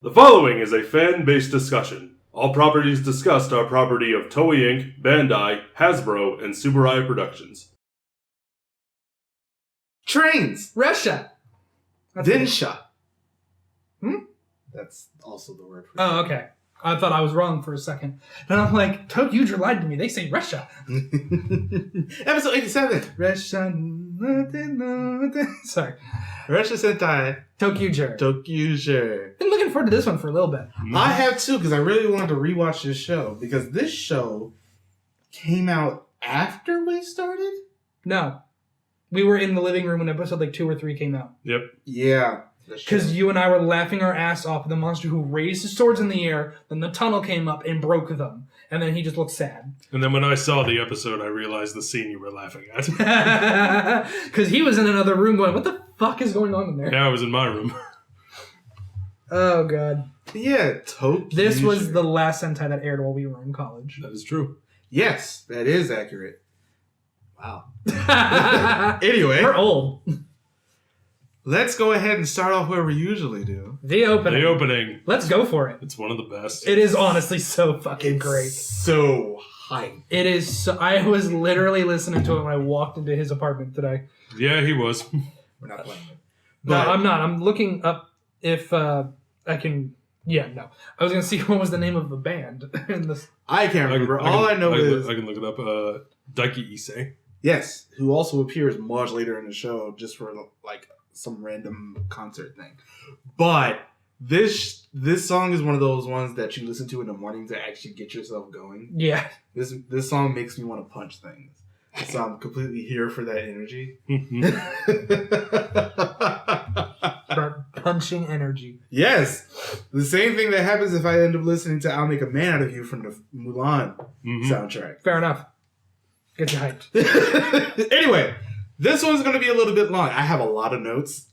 The following is a fan-based discussion. All properties discussed are property of Toei Inc., Bandai, Hasbro, and Subarai Productions. Trains! Ressha! Dinsha. That's also the word for it. Oh, okay. I thought I was wrong for a second. Then I'm like, ToQger lied to me. They say Ressha. Episode 87. Ressha. Sorry. Ressha Sentai ToQger. ToQger. Been looking forward to this one for a little bit. I have too, because I really wanted to rewatch this show. Because this show came out after we started? No. We were in the living room when episode 2 or 3 came out. Yep. Yeah. Because you and I were laughing our ass off at the monster who raised his swords in the air, then the tunnel came up and broke them. And then he just looked sad. And then when I saw the episode, I realized the scene you were laughing at. Because he was in another room going, what the fuck is going on in there? Yeah, I was in my room. Oh, God. Yeah, ToQger. This was the last Sentai that aired while we were in college. That is true. Yes, that is accurate. Wow. Anyway. We're old. Let's go ahead and start off where we usually do. The opening. The opening. Let's go for it. It's one of the best. It is honestly so fucking great. So hype. It is so... I was literally listening to it when I walked into his apartment today. Yeah, he was. We're not playing it. No, I'm not. I'm looking up if I can... Yeah, no. I was going to see what was the name of the band. in this. I can't remember. All I know is... I can look it up. Daiki Issei. Yes, who also appears much later in the show just for like some random concert thing. But this song is one of those ones that you listen to in the morning to actually get yourself going. Yeah. This song makes me want to punch things. So I'm completely here for that energy. Punching energy. Yes. The same thing that happens if I end up listening to I'll Make a Man Out of You from the Mulan soundtrack. Fair enough. Get you hyped. Anyway, this one's going to be a little bit long. I have a lot of notes.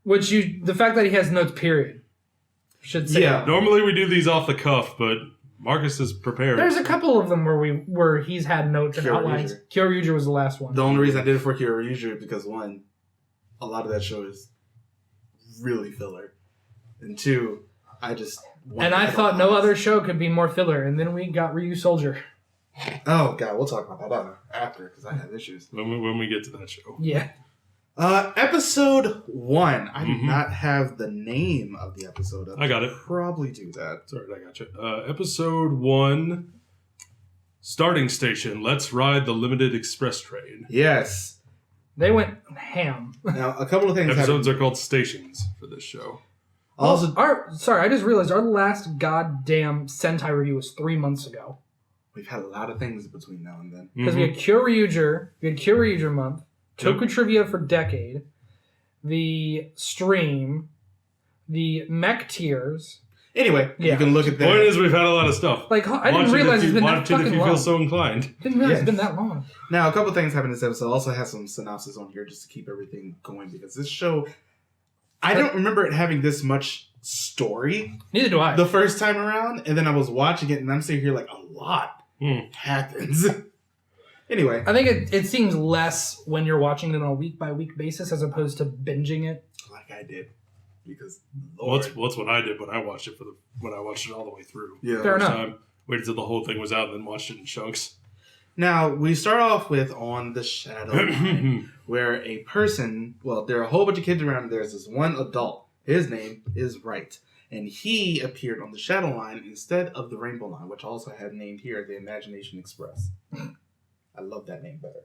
The fact that he has notes, period, should say. Yeah. Normally we do these off the cuff, but Marcus is prepared. There's a couple of them where he's had notes and outlines. Kyoryuger was the last one. The only reason I did it for Kyoryuger is because, one, a lot of that show is really filler. And two, I just... And I thought no other show could be more filler, and then we got Ryu Soldier. Oh, God, we'll talk about that after, because I have issues. When we get to that show. Yeah. Episode 1. I do not have the name of the episode. I got it. Probably do that. Sorry, I got you. Episode 1, Starting Station. Let's ride the limited express train. Yes. They went ham. Now, a couple of things Episodes are called stations for this show. Also, Sorry, I just realized our last goddamn Sentai review was 3 months ago. we've had a lot of things between now and then. Because we had Kyoryuger month, Toku Trivia for Decade, the stream, the mech tiers. Anyway, you can look at that. Point is, we've had a lot of stuff. I didn't realize it's been that Watch it fucking if you long. feel so inclined. Didn't realize it's been that long. Now, a couple things happened in this episode. Also has some synopsis on here just to keep everything going, because this show, I don't remember it having this much story Neither do I. the first time around, and then I was watching it, and I'm sitting here like, a lot happens. Anyway. I think it seems less when you're watching it on a week-by-week basis as opposed to binging it. Like I did. Because, Well, that's what I did when I watched it when I watched it all the way through. Yeah. Fair enough. Time. Waited till the whole thing was out and then watched it in chunks. Now, we start off with On the Shadow Line, where a person, well, there are a whole bunch of kids around, and there's this one adult. His name is Wright. And he appeared on the Shadow Line instead of the Rainbow Line, which I also have named here the Imagination Express. I love that name better.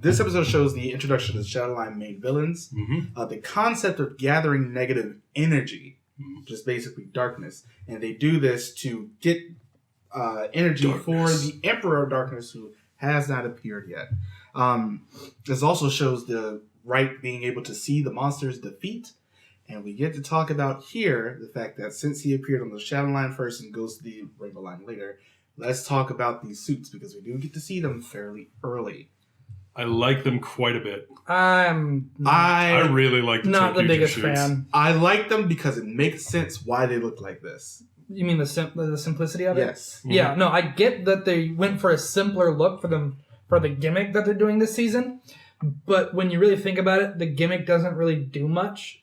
This episode shows the introduction to the Shadow Line main villains, the concept of gathering negative energy, which is basically darkness. And they do this to get energy for the Emperor of Darkness, who has not appeared yet. This also shows the Wright being able to see the monster's defeat. And we get to talk about here the fact that since he appeared on the Shadow Line first and goes to the Rainbow Line later, let's talk about these suits, because we do get to see them fairly early. I like them quite a bit. I really like the not the ToQger biggest suits. fan. I like them because it makes sense why they look like this. You mean the simplicity of it? Yes. Yeah, no, I get that they went for a simpler look for the gimmick that they're doing this season, but when you really think about it, the gimmick doesn't really do much.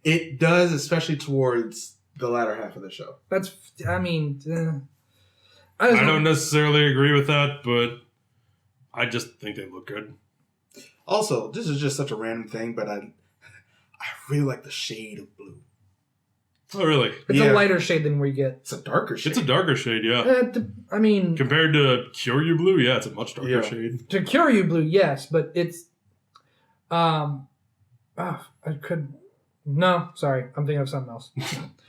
It does, especially towards the latter half of the show. I don't necessarily agree with that, but I just think they look good. Also, this is just such a random thing, but I really like the shade of blue. Oh, really? It's a lighter shade than we get. It's a darker shade. It's a darker shade, yeah. Compared to Kyoryu Blue, yeah, it's a much darker shade. To Kyoryu Blue, yes, but it's... No, sorry. I'm thinking of something else.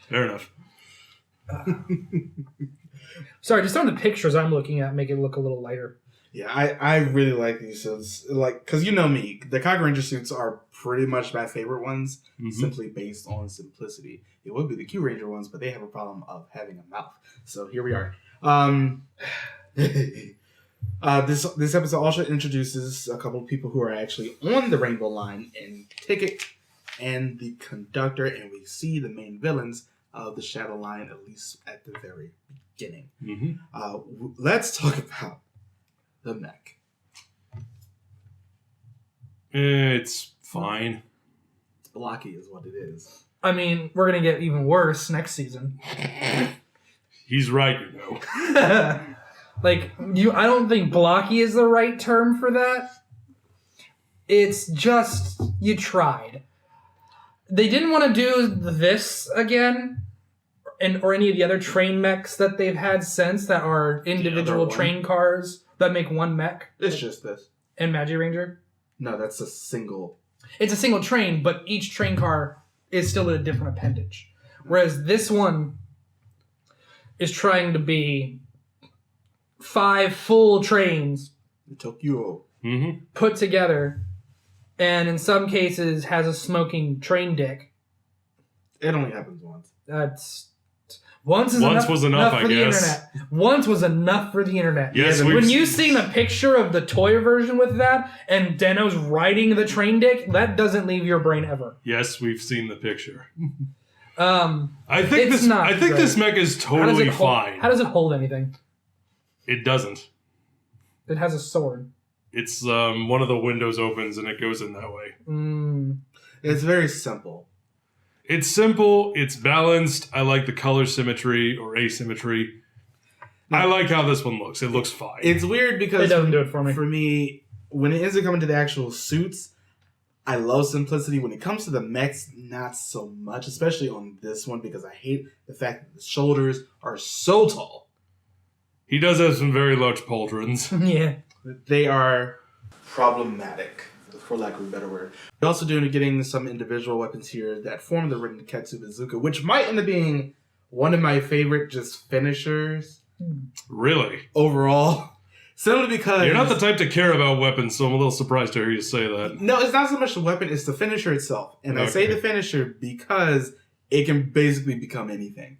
Fair enough. Sorry, just some of the pictures I'm looking at make it look a little lighter. Yeah, I really like these suits. Like, because you know me, the ToQger Ranger suits are pretty much my favorite ones, simply based on simplicity. It would be the Q Ranger ones, but they have a problem of having a mouth. So here we are. This episode also introduces a couple of people who are actually on the Rainbow Line in Ticket and the Conductor, and we see the main villains of the Shadow Line, at least at the very beginning. Let's talk about the mech. It's fine. It's blocky is what it is. I mean, we're going to get even worse next season. He's right, you know. I don't think blocky is the right term for that. It's just, you tried. They didn't want to do this again, or any of the other train mechs that they've had since that are individual train cars that make one mech. It's just this. And Magi Ranger? No, that's a single. It's a single train, but each train car is still a different appendage. Whereas this one is trying to be 5 full trains Tokyo put together, and in some cases has a smoking train dick. It only happens once. Once was enough, I guess. The internet. Once was enough for the internet. Yes, when you seen a picture of the toy version with that, and Deno's riding the train dick, that doesn't leave your brain ever. Yes, we've seen the picture. I think this mech is totally fine. How does it hold anything? It doesn't. It has a sword. It's one of the windows opens and it goes in that way. It's very simple. It's simple. It's balanced. I like the color symmetry or asymmetry. I like how this one looks. It looks fine. It's weird because it doesn't do it for me. For me, when it ends up coming to the actual suits, I love simplicity. When it comes to the mechs, not so much, especially on this one, because I hate the fact that the shoulders are so tall. He does have some very large pauldrons. Yeah. They are problematic, for lack of a better word. We're also getting some individual weapons here that form the Renketsu Bazooka, which might end up being one of my favorite just finishers. Really? Overall. Simply because... You're not the type to care about weapons, so I'm a little surprised to hear you say that. No, it's not so much the weapon, it's the finisher itself. And I say the finisher because it can basically become anything.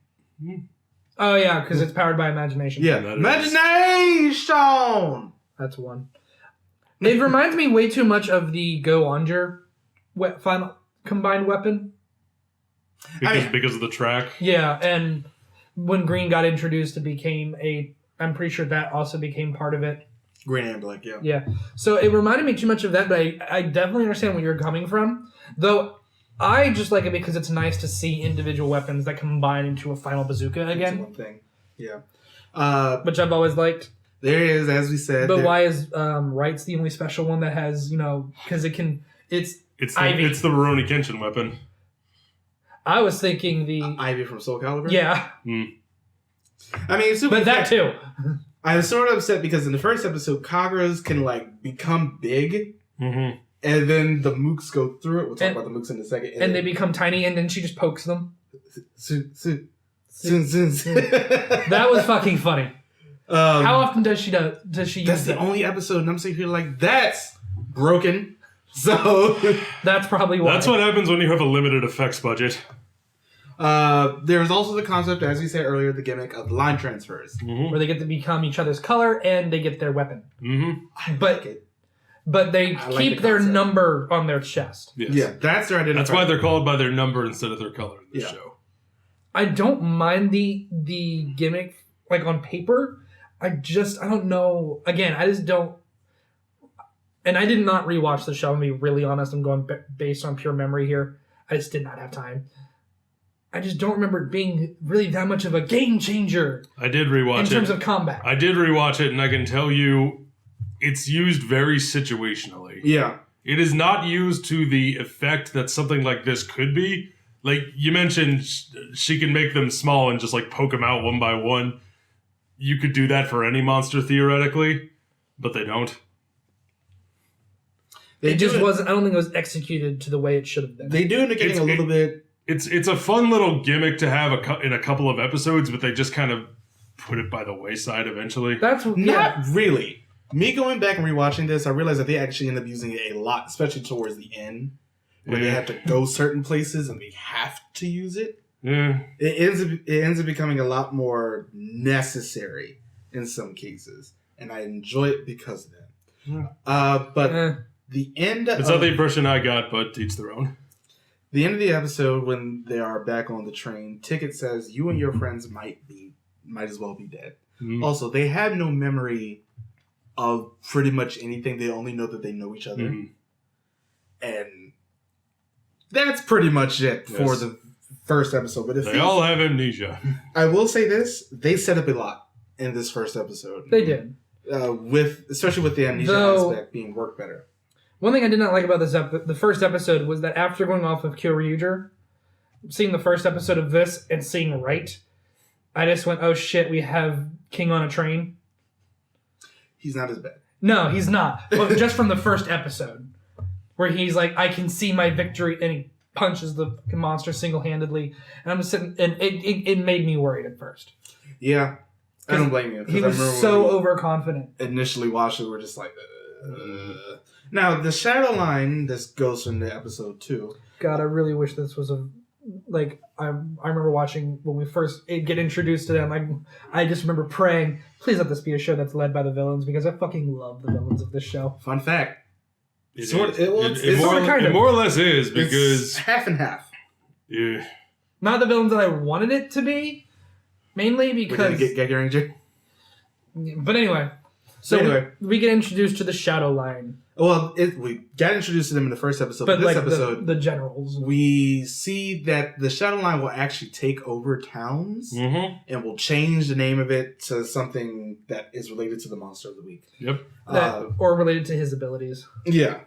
Oh, yeah, because it's powered by imagination. Yeah, imagination! That's one. It reminds me way too much of the Go-Onger final combined weapon. Because of the track? Yeah, and when Green got introduced, it became I'm pretty sure that also became part of it. Green and Black, yeah. Yeah. So it reminded me too much of that, but I definitely understand where you're coming from. Though, I just like it because it's nice to see individual weapons that combine into a final bazooka again. That's one thing. Yeah. Which I've always liked. There is, as we said. But why is Wright's the only special one that has, because it can... It's Ivy. It's the Rurouni Kenshin weapon. I was thinking the... Ivy from Soul Calibur? Yeah. I mean, but that too. I was sort of upset because in the first episode, Kagras can, become big. And then the mooks go through it. We'll talk about the mooks in a second. And they become tiny, and then she just pokes them. That was fucking funny. How often does she use that's the only episode, and I'm sitting here that's broken. So that's probably why. That's what happens when you have a limited effects budget. There's also the concept, as we said earlier, the gimmick of line transfers. Where they get to become each other's color, and they get their weapon. I like it. But they keep their number on their chest. Yes. Yeah, that's their identifier. That's why they're called by their number instead of their color in the show. I don't mind the gimmick, on paper. I don't know. Again, I just don't... And I did not rewatch the show, to be really honest. I'm going based on pure memory here. I just did not have time. I just don't remember it being really that much of a game changer. I did rewatch it. In terms of combat. I did rewatch it, and I can tell you it's used very situationally. Yeah. It is not used to the effect that something like this could be. Like, you mentioned she can make them small and just, like, poke them out one by one. You could do that for any monster, theoretically, but they don't. It just wasn't, I don't think it was executed to the way it should have been. They do end up getting a little bit... It's a fun little gimmick to have in a couple of episodes, but they just kind of put it by the wayside eventually. That's Not really. Me going back and rewatching this, I realized that they actually end up using it a lot, especially towards the end, where they have to go certain places and they have to use it. Yeah. It ends up becoming a lot more necessary in some cases, and I enjoy it because of that. But the end it's not the impression I got, but each their own. The end of the episode, when they are back on the train, Ticket says you and your friends might as well be dead. Mm-hmm. Also, they have no memory of pretty much anything. They only know that they know each other. Mm-hmm. And that's pretty much it for the first episode. But they all have amnesia. I will say this. They set up a lot in this first episode. They did. Especially with the amnesia aspect being worked better. One thing I did not like about the first episode was that after going off of Kyoryuger, seeing the first episode of this and seeing Right, I just went, oh shit, we have King on a train. He's not as bad. No, he's not. But just from the first episode, where he's like, I can see my victory, and he punches the monster single-handedly. And I'm just sitting, and it made me worried at first. Yeah, I don't blame you. He was so overconfident. Initially watched it, we're just like, Now, the shadow line, this goes into episode 2. God, I really wish this was I remember watching when we first get introduced to them. I just remember praying, please let this be a show that's led by the villains, because I fucking love the villains of this show. Fun fact. It more or less is, because... It's half and half. Yeah. Not the villains that I wanted it to be, mainly because... We didn't get Ranger. But anyway. So we get introduced to the shadow line. Well, we got introduced to them in the first episode, but this episode, the generals, we see that the Shadow Line will actually take over towns and will change the name of it to something that is related to the Monster of the Week. Yep. Or related to his abilities. Yeah.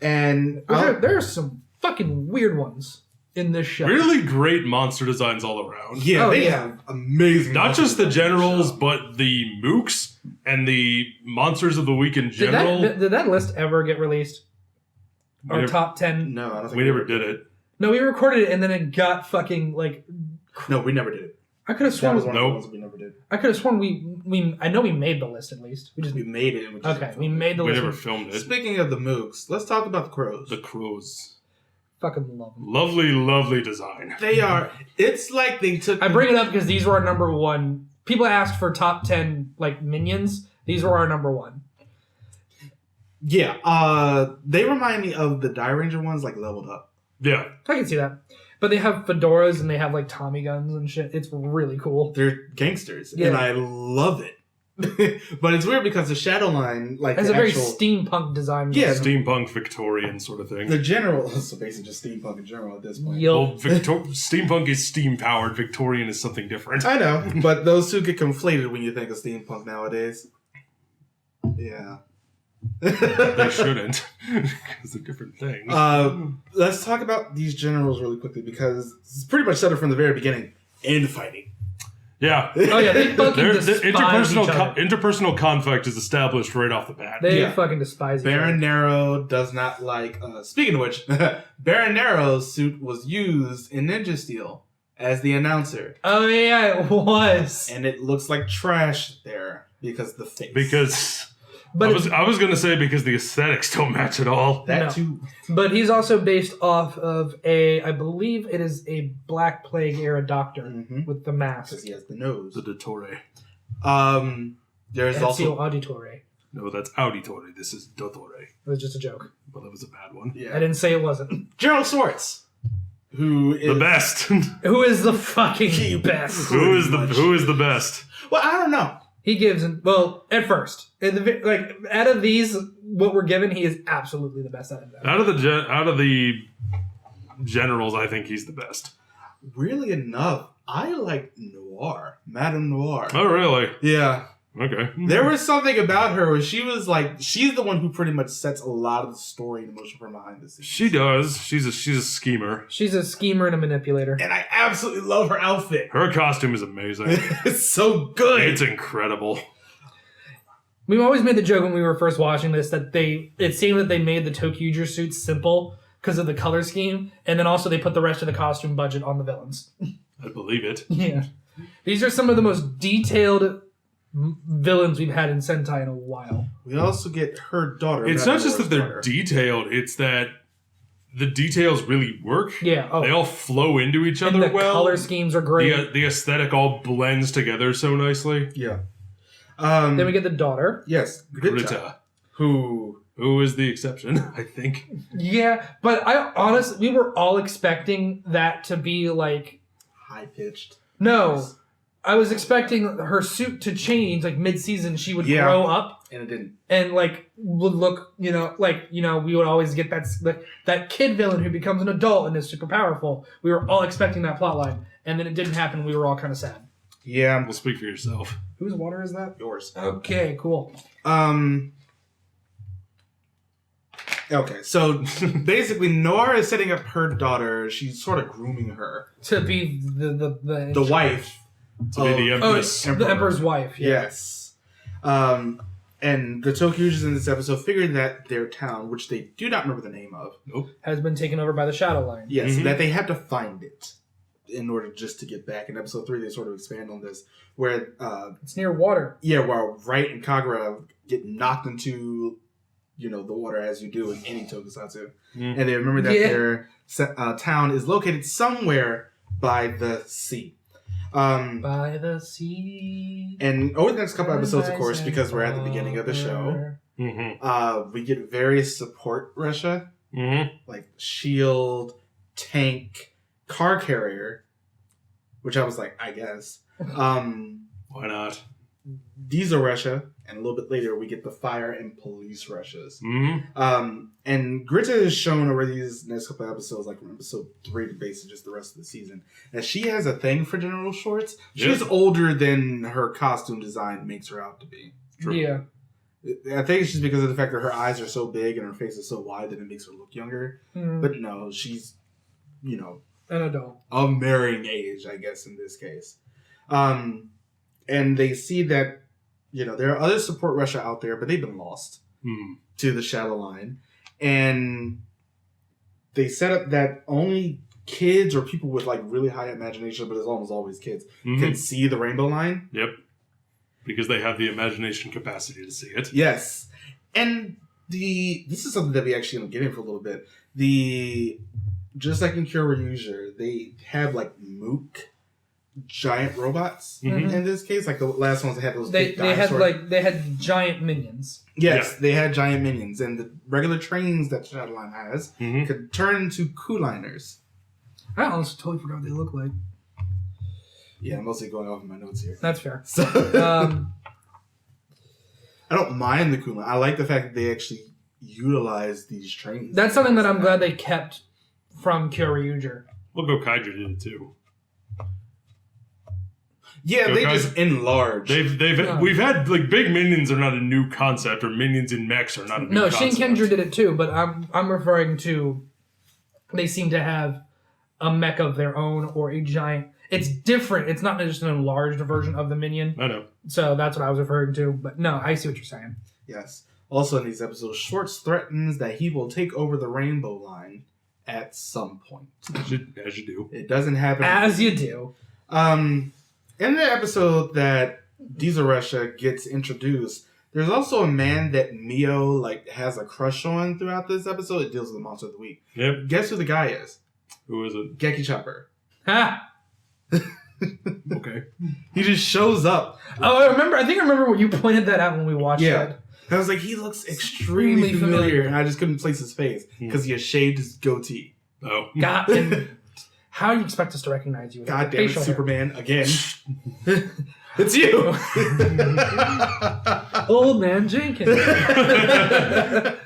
And there are some fucking weird ones in this show. Really great monster designs all around. Yeah, they have amazing. Not just the generals, but the mooks and the monsters of the week in general. Did that list ever get released? Our top 10? No, I don't think we never did it. No, we recorded it and then it got fucking No, we never did it. I could have sworn. That was one of the ones we never did. I could have sworn we. I know we made the list at least. We made it. We made the list. We never filmed it. Speaking of the mooks, let's talk about the crows. The crows. Fucking love them. Lovely, lovely design. They are. It's like they took. I bring it up because these were our number one. People asked for top 10 minions. These were our number one. Yeah. They remind me of the Die Ranger ones, leveled up. Yeah. I can see that. But they have fedoras and they have Tommy guns and shit. It's really cool. They're gangsters, and I love it. But it's weird because the Shadow Line, it's a very steampunk design. Yeah, steampunk Victorian sort of thing. The general, so basically just steampunk in general at this point. Well, steampunk is steam powered. Victorian is something different. I know, but those two get conflated when you think of steampunk nowadays. Yeah. They shouldn't, because they're different things. Let's talk about these generals really quickly, because it's pretty much set up from the very beginning. Infighting. Yeah. Oh yeah, they fucking despise interpersonal conflict is established right off the bat. They fucking despise each other. Baron Nero does not like... speaking of which, Baron Nero's suit was used in Ninja Steel as the announcer. Oh yeah, it was. And it looks like trash there because the face. Because... I was going to say because the aesthetics don't match at all. That too. But he's also based off of I believe it is a Black Plague era doctor with the mask. Because he has the nose. The Dottore. There's Ezio also... Auditore. No, that's Auditore. This is Dottore. It was just a joke. Well, that was a bad one. Yeah. I didn't say it wasn't. Gerald Swartz. Who is... The best. Who is the fucking best? Who is the best? Well, I don't know. He gives, at first, out of these, what we're given, he is absolutely the best out of them. Out of the generals, I think he's the best. Weirdly enough, I like Noir, Madame Noir. Oh, really? Yeah. Okay. There was something about her where she was like, she's the one who pretty much sets a lot of the story and emotion from behind the scenes. She does. She's a schemer. She's a schemer and a manipulator. And I absolutely love her outfit. Her costume is amazing. It's so good. It's incredible. We've always made the joke when we were first watching this that it seemed that they made the ToQger suits simple because of the color scheme, and then also they put the rest of the costume budget on the villains. I believe it. Yeah. These are some of the most detailed villains we've had in Sentai in a while. We also get her daughter. It's not just that they're detailed, it's that the details really work. Yeah. Oh. They all flow into each other And the well. color schemes are great. The aesthetic all blends together so nicely. Yeah. Then we get the daughter. Yes, Grita. Who is the exception, I think. Yeah, but I honestly, we were all expecting that to be like... high-pitched. No. I was expecting her suit to change, like mid-season she would grow up. And it didn't. And like would look, we would always get that kid villain who becomes an adult and is super powerful. We were all expecting that plot line. And then it didn't happen. We were all kind of sad. Yeah. Well, speak for yourself. Whose water is that? Yours. Okay, cool. Okay, so basically Noir is setting up her daughter. She's sort of grooming her. To be The wife. To be the Empress. The Emperor's wife. Yeah. Yes. And the ToQgers in this episode figured that their town, which they do not remember the name of, has been taken over by the Shadow Line. yes, that they had to find it in order just to get back. In episode 3, they sort of expand on this, where It's near water. while Wright and Kagura get knocked into the water as you do in any tokusatsu, and they remember that their town is located somewhere by the sea. By the sea. And over the next couple episodes, of course, because we're at the beginning of the show, we get various support Ressha, like shield, tank, car carrier, which I was like, I guess. Why not? These are Ressha, and a little bit later we get the fire and police Reshas. And Grita is shown over these next couple episodes, like from episode 3 to basically just the rest of the season, that she has a thing for general shorts. She's older than her costume design makes her out to be. True. Yeah. I think it's just because of the fact that her eyes are so big and her face is so wide that it makes her look younger. But no, she's, an adult. of marrying age, I guess, in this case. And they see that, there are other support Ressha out there, but they've been lost to the Shadow Line. And they set up that only kids or people with, really high imagination, but it's almost always kids, can see the Rainbow Line. Yep. Because they have the imagination capacity to see it. Yes. And this is something that we actually get in for a little bit. Just like in Kyoryuger, they have, Mook giant robots in this case. Like the last ones, they had those big dinosaurs. They had giant minions. Yes, they had giant minions, and the regular trains that Shadowline has could turn into Kuliners. I honestly totally forgot what they look like. Yeah, I'm mostly going off of my notes here. That's fair. So, I don't mind the Kuliner. I like the fact that they actually utilize these trains. That's something that I'm glad they kept from Kyoryuger. Well, Gokaiger did it too. Yeah, they just enlarge. We've had big minions are not a new concept, or minions in mechs are not a new concept. No, Shinkenger did it too, but I'm referring to they seem to have a mech of their own or a giant. It's different. It's not just an enlarged version of the minion. I know. So that's what I was referring to. But no, I see what you're saying. Yes. Also in these episodes, Schwartz threatens that he will take over the Rainbow Line at some point. As you do. It doesn't happen. As you do. In the episode that Diesel Ressha gets introduced, there's also a man that Mio has a crush on throughout this episode. It deals with the Monster of the Week. Yep. Guess who the guy is? Who is it? Geki Chopper. Ha! Okay. He just shows up. Oh, I think I remember when you pointed that out when we watched that. I was like, he looks extremely familiar, and I just couldn't place his face because he has shaved his goatee. Oh. God, and how do you expect us to recognize you? God damn it, Superman, again. It's you! Old man Jenkins. I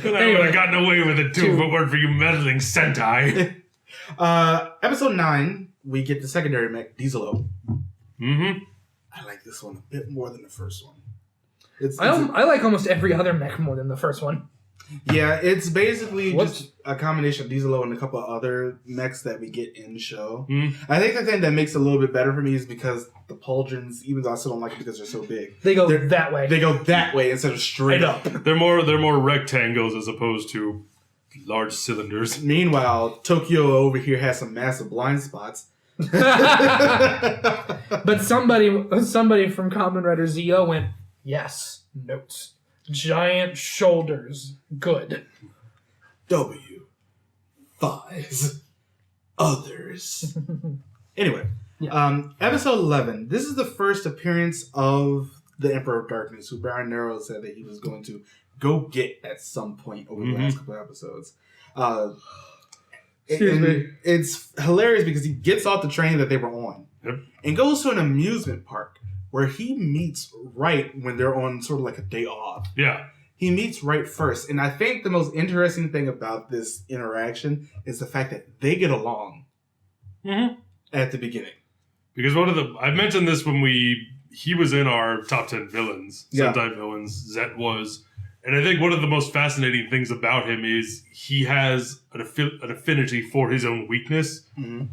would have gotten away with it too if it weren't for you meddling Sentai. Episode 9, we get the secondary mech, Diesel. Mm-hmm. I like this one a bit more than the first one. I like almost every other mech more than the first one. Yeah, it's basically just a combination of Diesel and a couple of other mechs that we get in the show. I think the thing that makes it a little bit better for me is because the pauldrons, even though I still don't like it because they're so big, They go that way. They go that way instead of straight up. They're more rectangles as opposed to large cylinders. Meanwhile, Tokyo over here has some massive blind spots. But somebody from Kamen Rider ZO went, yes, notes. Giant shoulders. Good. W. 5. Others. Anyway, episode 11. This is the first appearance of the Emperor of Darkness, who Baron Nero said that he was going to go get at some point over the last couple of episodes. Excuse me. It's hilarious because he gets off the train that they were on and goes to an amusement park where he meets Wright when they're on sort of like a day off. Yeah. He meets Wright first. And I think the most interesting thing about this interaction is the fact that they get along at the beginning. Because I've mentioned this when he was in our top 10 villains, Sentai villains, Zet was. And I think one of the most fascinating things about him is he has an affinity for his own weakness.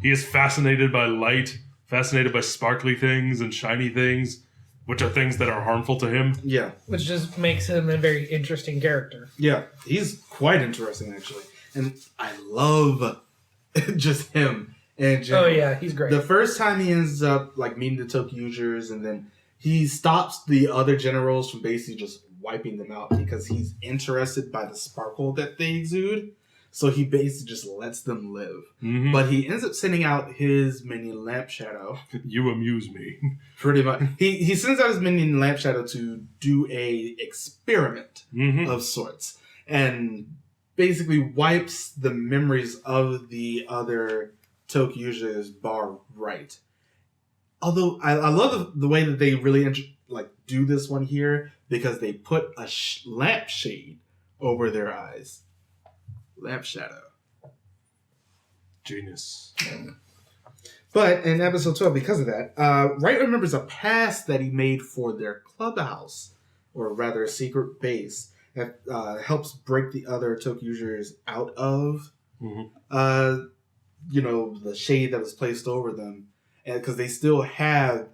He is fascinated by light, fascinated by sparkly things and shiny things, which are things that are harmful to him. Yeah. Which just makes him a very interesting character. Yeah. He's quite interesting, actually. And I love just him. And oh, yeah. He's great. The first time he ends up like meeting the ToQgers, and then he stops the other generals from basically just wiping them out because he's interested by the sparkle that they exude. So he basically just lets them live. But he ends up sending out his minion Lamp Shadow. You amuse me. Pretty much. He sends out his minion Lamp Shadow to do a experiment of sorts. And basically wipes the memories of the other ToQgers bar Wright. Although I love the way that they really do this one here because they put a lamp shade over their eyes. Lamp Shadow. Genius. But in episode 12, because of that, Wright remembers a pass that he made for their clubhouse, or rather a secret base, that helps break the other ToQgers out of, the shade that was placed over them, and because they still have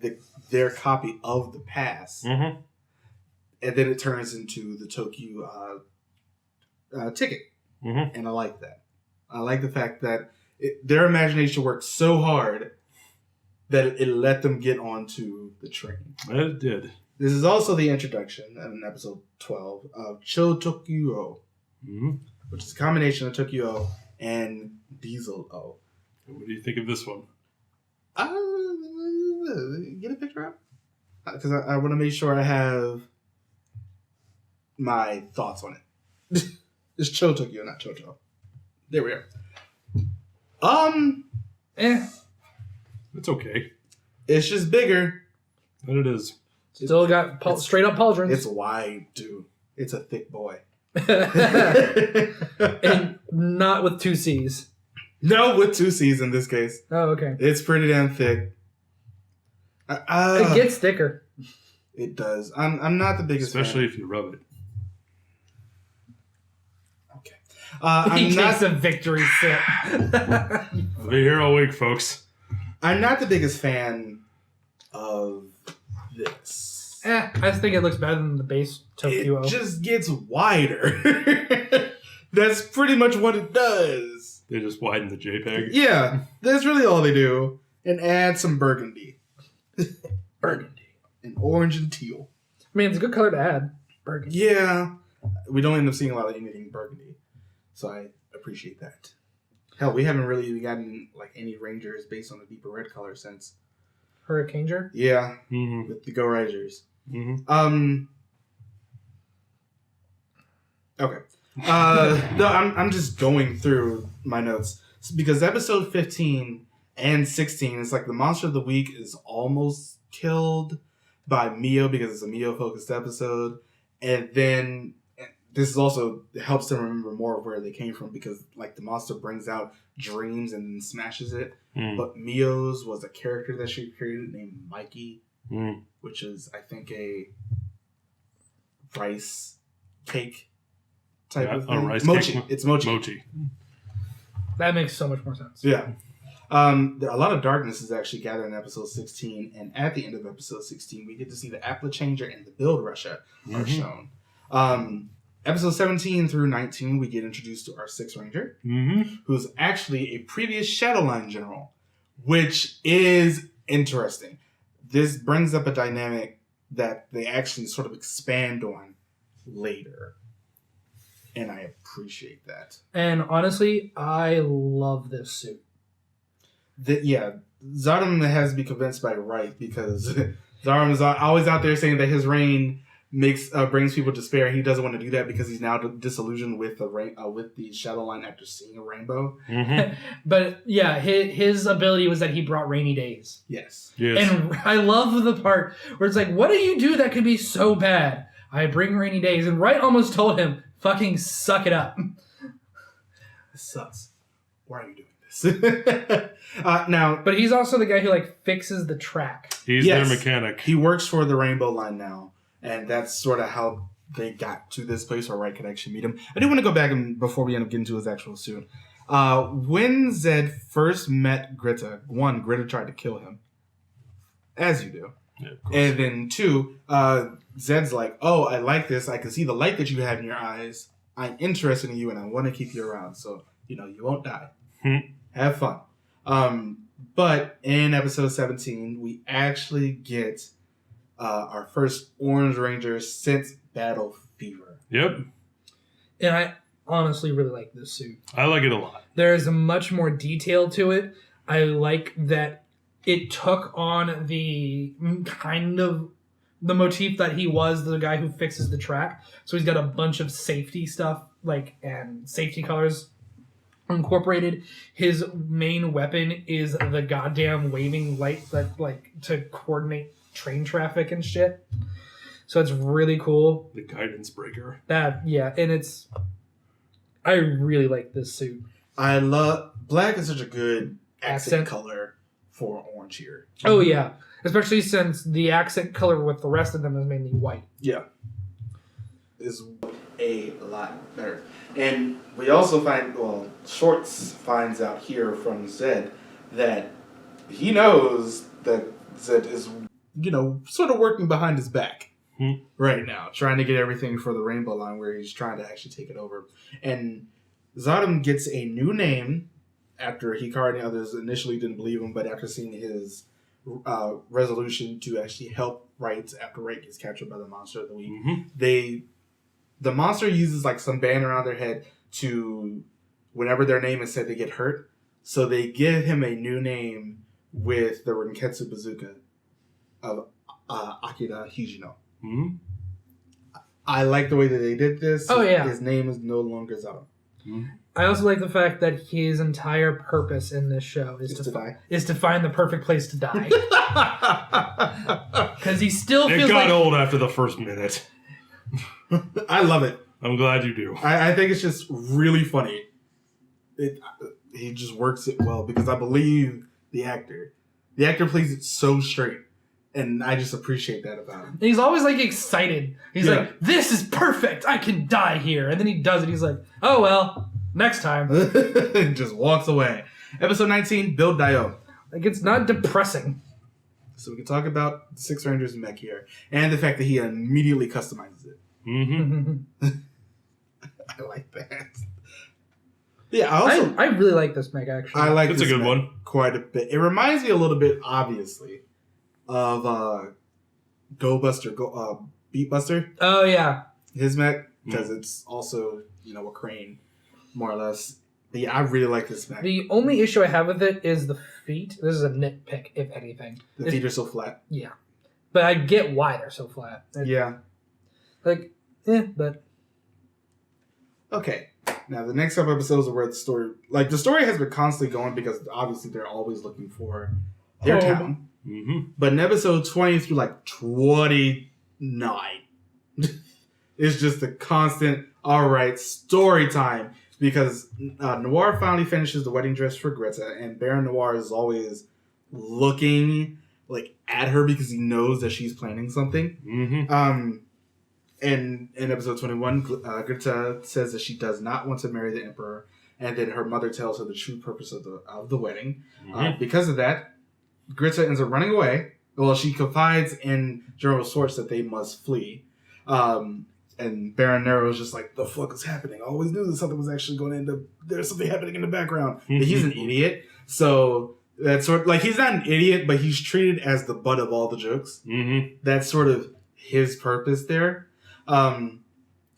their copy of the pass. And then it turns into the Tokyo ticket. And I like that. I like the fact that their imagination worked so hard that it let them get onto the train. It did. This is also the introduction in episode 12 of Cho Tokyo, which is a combination of Tokyo and Diesel O. What do you think of this one? Get a picture up? Because I want to make sure I have my thoughts on it. It's Cho Tokyo, not Chocho. There we are. It's okay. It's just bigger. But it is. Still got straight up pauldrons. It's wide, too. It's a thick boy. And not with 2 C's. No, with 2 C's in this case. Oh, okay. It's pretty damn thick. It gets thicker. It does. I'm not the biggest Especially fan. if you rub it. He takes a victory sip. I'll be here all week, folks. I'm not the biggest fan of this. I just think it looks better than the base Tokyo. It just gets wider. That's pretty much what it does. They just widen the JPEG. Yeah, that's really all they do. And add some burgundy. Burgundy. And orange and teal. I mean, it's a good color to add. Burgundy. Yeah. We don't end up seeing a lot of anything burgundy. So I appreciate that. Hell, we haven't really even gotten any Rangers based on a deeper red color since Hurricaneer? Yeah. With the Go Riders. Okay. No, I'm just going through my notes because episode 15 and 16 is the monster of the week is almost killed by Mio because it's a Mio focused episode, and then this is also helps them remember more of where they came from because like the monster brings out dreams and then smashes it. But Mio's was a character that she created named Mikey, which is I think a rice cake type of thing. Rice mochi. Cake. It's mochi. Mochi. That makes so much more sense. Yeah. A lot of darkness is actually gathered in episode 16, and at the end of episode 16, we get to see the Applet Changer and the Build Ressha are shown. Episode 17 through 19, we get introduced to our Sixth Ranger, who's actually a previous Shadowline general, which is interesting. This brings up a dynamic that they actually sort of expand on later. And I appreciate that. And honestly, I love this suit. Zardom has to be convinced by Wright because Zardom is always out there saying that his reign brings people despair. He doesn't want to do that because he's now disillusioned with the Shadowline after seeing a rainbow. But yeah, his ability was that he brought rainy days. Yes. And I love the part where it's like, what do you do that could be so bad? I bring rainy days. And Wright almost told him, fucking suck it up. This sucks. Why are you doing this? But he's also the guy who like fixes the track. He's their mechanic. He works for the Rainbow Line now, and that's sort of how they got to this place where Wright could actually meet him. I do want to go back and before we end up getting to his actual suit. When Zed first met Greta, one, Greta tried to kill him, as you do, and then two, Zed's like, "Oh, I like this. I can see the light that you have in your eyes. I'm interested in you, and I want to keep you around. So you won't die. Have fun." But in episode 17, we actually get our first Orange Ranger since Battle Fever. Yep. And I honestly really like this suit. I like it a lot. There's much more detail to it. I like that it took on the kind of the motif that he was the guy who fixes the track. So he's got a bunch of safety stuff and safety colors incorporated. His main weapon is the goddamn waving light that to coordinate train traffic and shit. So it's really cool. The guidance breaker. And I really like this suit. I love black is such a good accent color for orange here. Oh yeah, especially since the accent color with the rest of them is mainly white. Yeah, is a lot better. And we also Shorts finds out here from Zed that he knows that Zed is, sort of working behind his back right now, trying to get everything for the Rainbow Line where he's trying to actually take it over. And Zodom gets a new name after Hikaru and the others initially didn't believe him, but after seeing his resolution to actually help Wright after Wright gets captured by the monster of the week, the monster uses some band around their head to, whenever their name is said, they get hurt. So they give him a new name with the Renketsu Bazooka of Akira Hijino. I like the way that they did this. Oh, yeah. His name is no longer Zado. I also like the fact that his entire purpose in this show is to find the perfect place to die. Because he still feels It got old after the first minute. I love it. I'm glad you do. I think it's just really funny. He just works it well because I believe the actor. The actor plays it so straight. And I just appreciate that about him. He's always excited. He's like, this is perfect. I can die here. And then he does it. He's like, oh, well, next time. And just walks away. Episode 19, Build Dio. It's not depressing. So we can talk about the Six Rangers mech here. And the fact that he immediately customizes it. I like that. Yeah, I really like this mech, actually. I like it's this a good mech one. quite a bit. It reminds me a little bit, obviously, of Beatbuster. Oh, yeah. His mech, because it's also, a crane, more or less. But yeah, I really like this mech. The only issue I have with it is the feet. This is a nitpick, if anything. The feet are so flat. Yeah. But I get why they're so flat. Yeah. But... Okay. Now, the next couple episodes are where the story... the story has been constantly going because obviously they're always looking for their town. But in episode 20 through 29, it's just a constant, All right, story time. Because Noir finally finishes the wedding dress for Greta, and Baron Noir is always looking like at her because he knows that she's planning something. Mm-hmm. And in episode 21, Greta says that she does not want to marry the Emperor, and then her mother tells her the true purpose of the wedding. Mm-hmm. Because of that, Greta ends up running away. Well, she confides in General Schwartz that they must flee. And Baron Nero is just like, the fuck is happening? I always knew that something was actually going to end up, there's something happening in the background. But he's an idiot. So that's sort of, like, he's not an idiot, but he's treated as the butt of all the jokes. Mm-hmm. That's sort of his purpose there.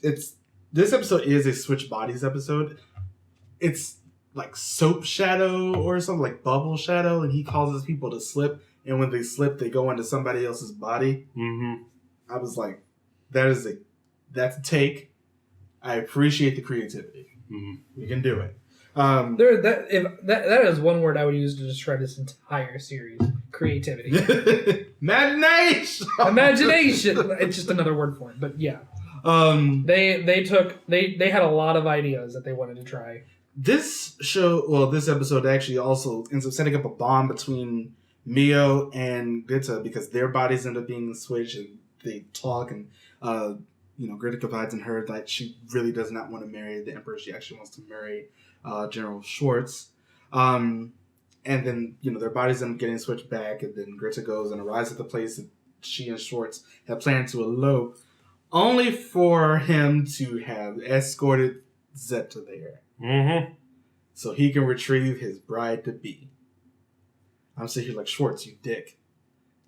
This episode is a Switch Bodies episode. It's like Soap Shadow or something, like Bubble Shadow, and he causes people to slip, and when they slip, they go into somebody else's body. Mm-hmm. I was like, that's a take. I appreciate the creativity. Mm-hmm. We can do it. That is one word I would use to describe this entire series: creativity, imagination. imagination. It's just another word for it, but yeah. They had a lot of ideas that they wanted to try. This episode actually also ends up setting up a bond between Mio and Greta because their bodies end up being switched, and they talk, and Greta confides in her that she really does not want to marry the Emperor. She actually wants to marry General Schwartz. And then, their bodies end up getting switched back, and then Greta goes and arrives at the place that she and Schwartz have planned to elope, only for him to have escorted Zeta there. Mm-hmm. So he can retrieve his bride-to-be. I'm sitting here like, Schwartz, you dick.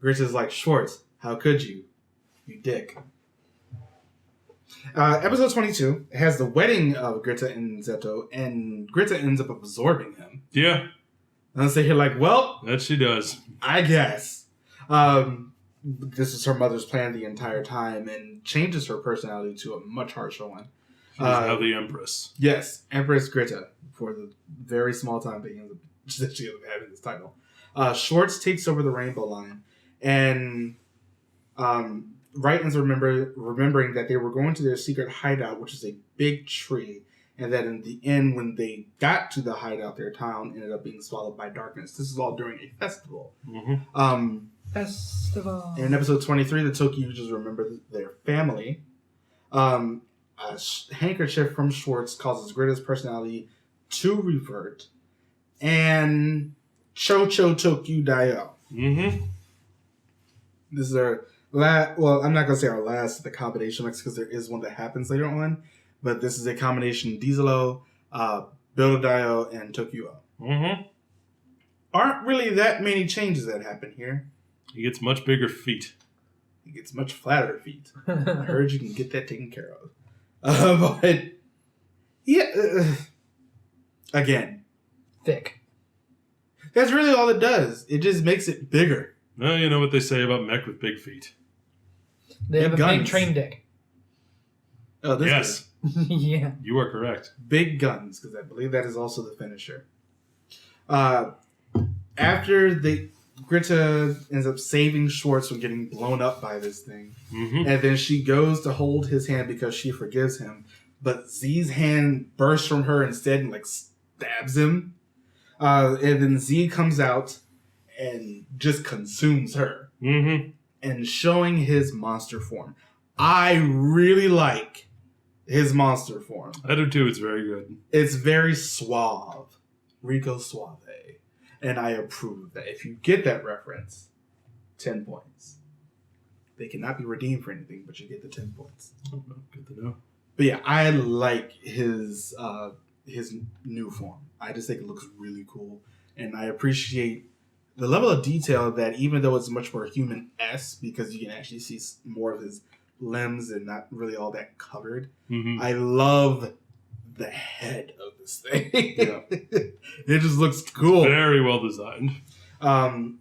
Greta's like, Schwartz, how could you? You dick. Episode 22 has the wedding of Greta and Zeto, and Greta ends up absorbing him. Yeah. And I'm sitting here like, well, That she does. I guess. This is her mother's plan the entire time, and changes her personality to a much harsher one. She's now the Empress. Yes, Empress Greta, for the very small time that she ends up having this title. Schwartz takes over the Rainbow Line, and Wright ends remembering that they were going to their secret hideout, which is a big tree, and that in the end, when they got to the hideout, their town ended up being swallowed by darkness. This is all during a festival. Mm-hmm. Festival. In episode 23, the ToQgers remember their family. A handkerchief from Schwartz causes Greta's personality to revert, and Cho-Cho ToQ Dio. Mm-hmm. This is our well, I'm not going to say our last of the combination mix because there is one that happens later on, but this is a combination of Dieselo, Build-A-Dio, and ToQo. Mm-hmm. Aren't really that many changes that happen here. He gets much bigger feet. He gets much flatter feet. I heard you can get that taken care of. But, yeah, again. Thick. That's really all it does. It just makes it bigger. Well, you know what they say about mech with big feet. They have a guns. big train dick. Oh, this Yes. Yeah. You are correct. big guns, because I believe that is also the finisher. After Greta ends up saving Schwartz from getting blown up by this thing, Mm-hmm. and then she goes to hold his hand because she forgives him, but Z's hand bursts from her instead and stabs him. And then Z comes out and just consumes her, Mm-hmm. and showing his monster form. I really like his monster form. I do too. It's very good. It's very suave. Rico Suave. And I approve of that. If you get that reference, 10 points. They cannot be redeemed for anything, but you get the 10 points. Oh, well, good to know. But yeah, I like his new form. I just think it looks really cool. And I appreciate the level of detail that, even though it's much more human-esque, because you can actually see more of his limbs and not really all that covered. Mm-hmm. I love the head of this thing. Yeah. It just looks cool. Very well designed. And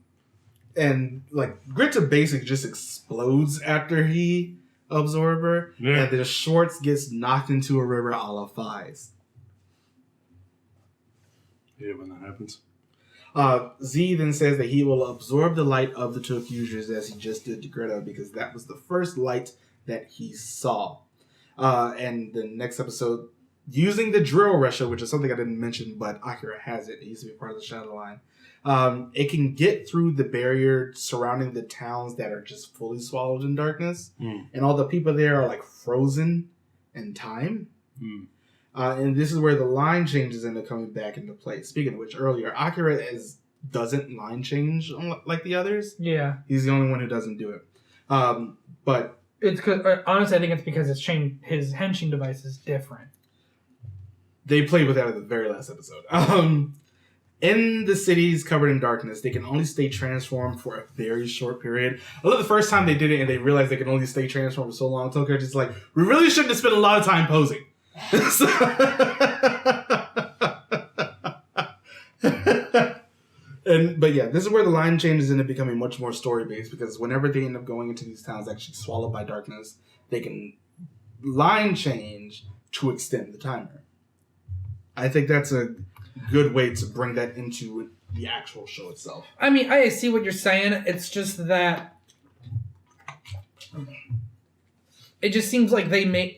Greta basically just explodes after he absorbs her, Yeah. and then Schwartz gets knocked into a river a la Fies. Yeah, when that happens. Z then says that he will absorb the light of the ToQgers as he just did to Greta, because that was the first light that he saw. And the next episode, using the drill Ressha, which is something I didn't mention, but Akira has it. It used to be part of the Shadow Line. It can get through the barrier surrounding the towns that are just fully swallowed in darkness. And all the people there are like frozen in time. And this is where the line changes into coming back into play. Speaking of which, earlier, Akira doesn't line change like the others. Yeah. He's the only one who doesn't do it. But it's honestly, I think it's because his henshin device is different. They played with that at the very last episode. In the cities covered in darkness, they can only stay transformed for a very short period. I love the first time they did it and they realized they can only stay transformed for so long. ToQger just like, we really shouldn't have spent a lot of time posing. But yeah, this is where the line changes into becoming much more story-based, because whenever they end up going into these towns actually swallowed by darkness, they can line change to extend the timer. I think that's a good way to bring that into the actual show itself. I mean, I see what you're saying. It's just that it just seems like they made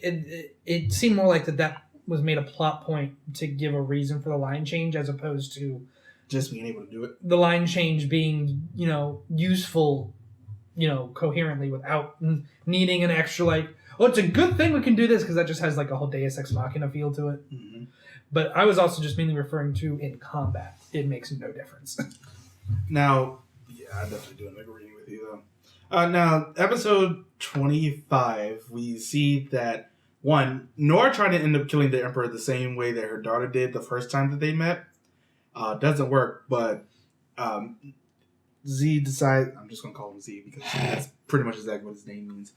it seemed more like that was made a plot point to give a reason for the line change, as opposed to just being able to do it. The line change being, useful, coherently without needing an extra it's a good thing we can do this, because that just has like a whole Deus Ex Machina feel to it. Mm-hmm. But I was also just mainly referring to in combat. It makes no difference. Now, yeah, I definitely do agree with you though. Now, episode 25, we see that Nora tried to end up killing the Emperor the same way that her daughter did the first time that they met. Doesn't work, but Z decides, I'm just going to call him Z because that's pretty much exactly what his name means,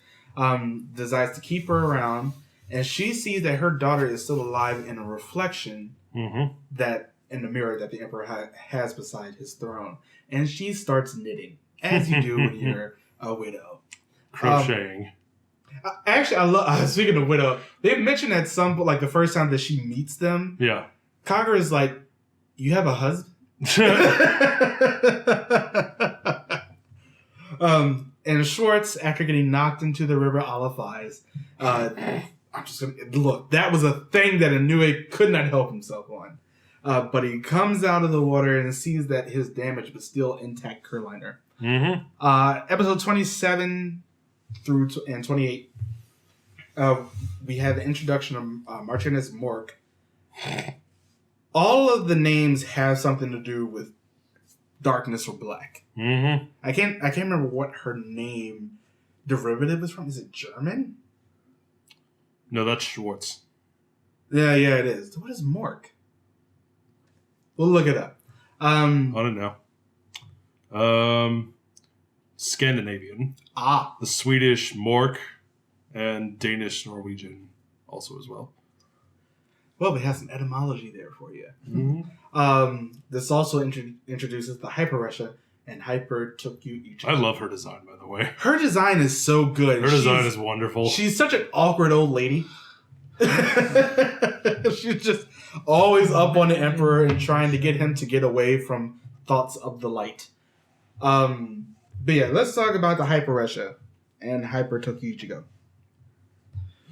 decides to keep her around, and she sees that her daughter is still alive in a reflection that in the mirror that the Emperor has beside his throne. And she starts knitting, as you do when you're a widow. Crocheting. Actually, I love, speaking of widow, they mentioned at some point, like the first time that she meets them, yeah, ToQger is like, you have a husband? And Schwartz, after getting knocked into the river Alafais, I'm just gonna look. That was a thing that Inoue could not help himself on. But he comes out of the water and sees that his damaged but still intact Curliner. Episode 27 through and 28, we have the introduction of Martinez Mork. All of the names have something to do with darkness or black. I can't remember what her name derivative is from. Is it German? No, that's Schwartz. Yeah, it is. What is Mork? We'll look it up. I don't know. Scandinavian. The Swedish Mork and Danish Norwegian also as well. Well, we have some etymology there for you. This also introduces the Hyper Ressha and Hyper ToQger. I love her design, by the way. Her design is so good. Her design is wonderful. She's such an awkward old lady. She's just always up on the Emperor and trying to get him to get away from thoughts of the light. But yeah, let's talk about the Hyper Ressha and Hyper ToQger.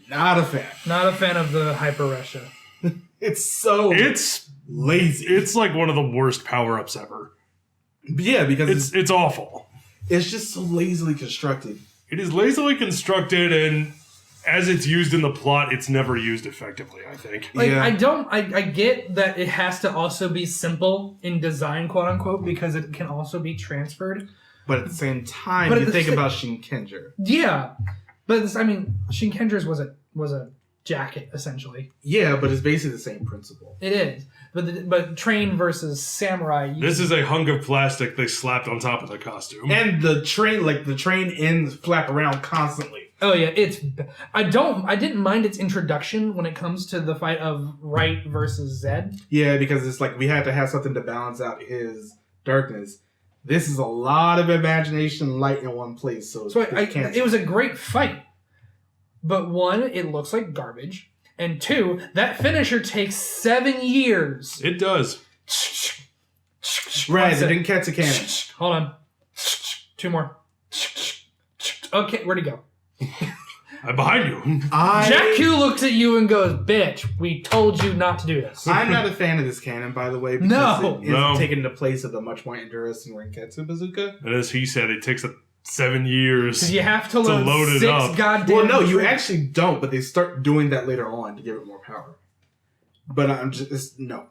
Not a fan. Not a fan of the Hyper Ressha. It's lazy. It's like one of the worst power-ups ever. Yeah, because it's awful. It's just so lazily constructed. It is lazily constructed, and as it's used in the plot, it's never used effectively, I think. I get that it has to also be simple in design, quote unquote, because it can also be transferred. But at the same time, you think about Shinkenger. Yeah. But Shinkenger's was a jacket, essentially. Yeah, but it's basically the same principle. It is. But train versus samurai. This is a hunk of plastic they slapped on top of the costume. And the train ends flap around constantly. Oh yeah, I didn't mind its introduction when it comes to the fight of Right versus Zed. Yeah, because it's like we had to have something to balance out his darkness. This is a lot of imagination and light in one place, so it was a great fight. But one, it looks like garbage. And two, that finisher takes 7 years. It does. Right, it didn't catch a cannon. Hold on. 2 more. Okay, where'd he go? I'm behind you. Jack Q looks at you and goes, "Bitch, we told you not to do this." I'm not a fan of this canon, by the way, because No. it isn't taken the place of the much more interesting Renketsu bazooka. And as he said, it takes 7 years. You have to load it 6 up. goddamn. Well, no, you actually don't, but they start doing that later on to give it more power. But I'm just no.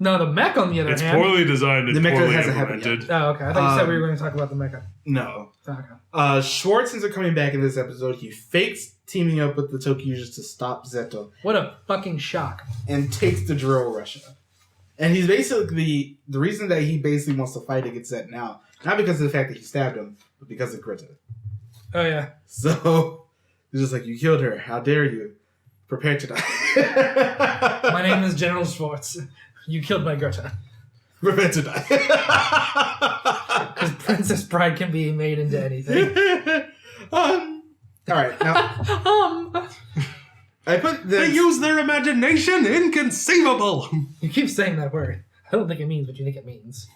No, the mech on the other It's hand. poorly designed and The mecha poorly hasn't happened implemented. Oh, okay. I thought you said we were going to talk about the mecha. No. Okay. Schwartz ends up coming back in this episode. He fakes teaming up with the ToQgers to stop Zeto What a fucking shock. and takes the drill Ressha. And he's basically the reason that he basically wants to fight against Zet now, not because of the fact that he stabbed him, but because of Greta. Oh, yeah. So he's just like, you killed her. How dare you? Prepare to die. My name is General Schwartz. You killed my Greta. Prepare to die. Because Princess Bride can be made into anything. All right, now I put this. They use their imagination. Inconceivable. You keep saying that word. I don't think it means what you think it means.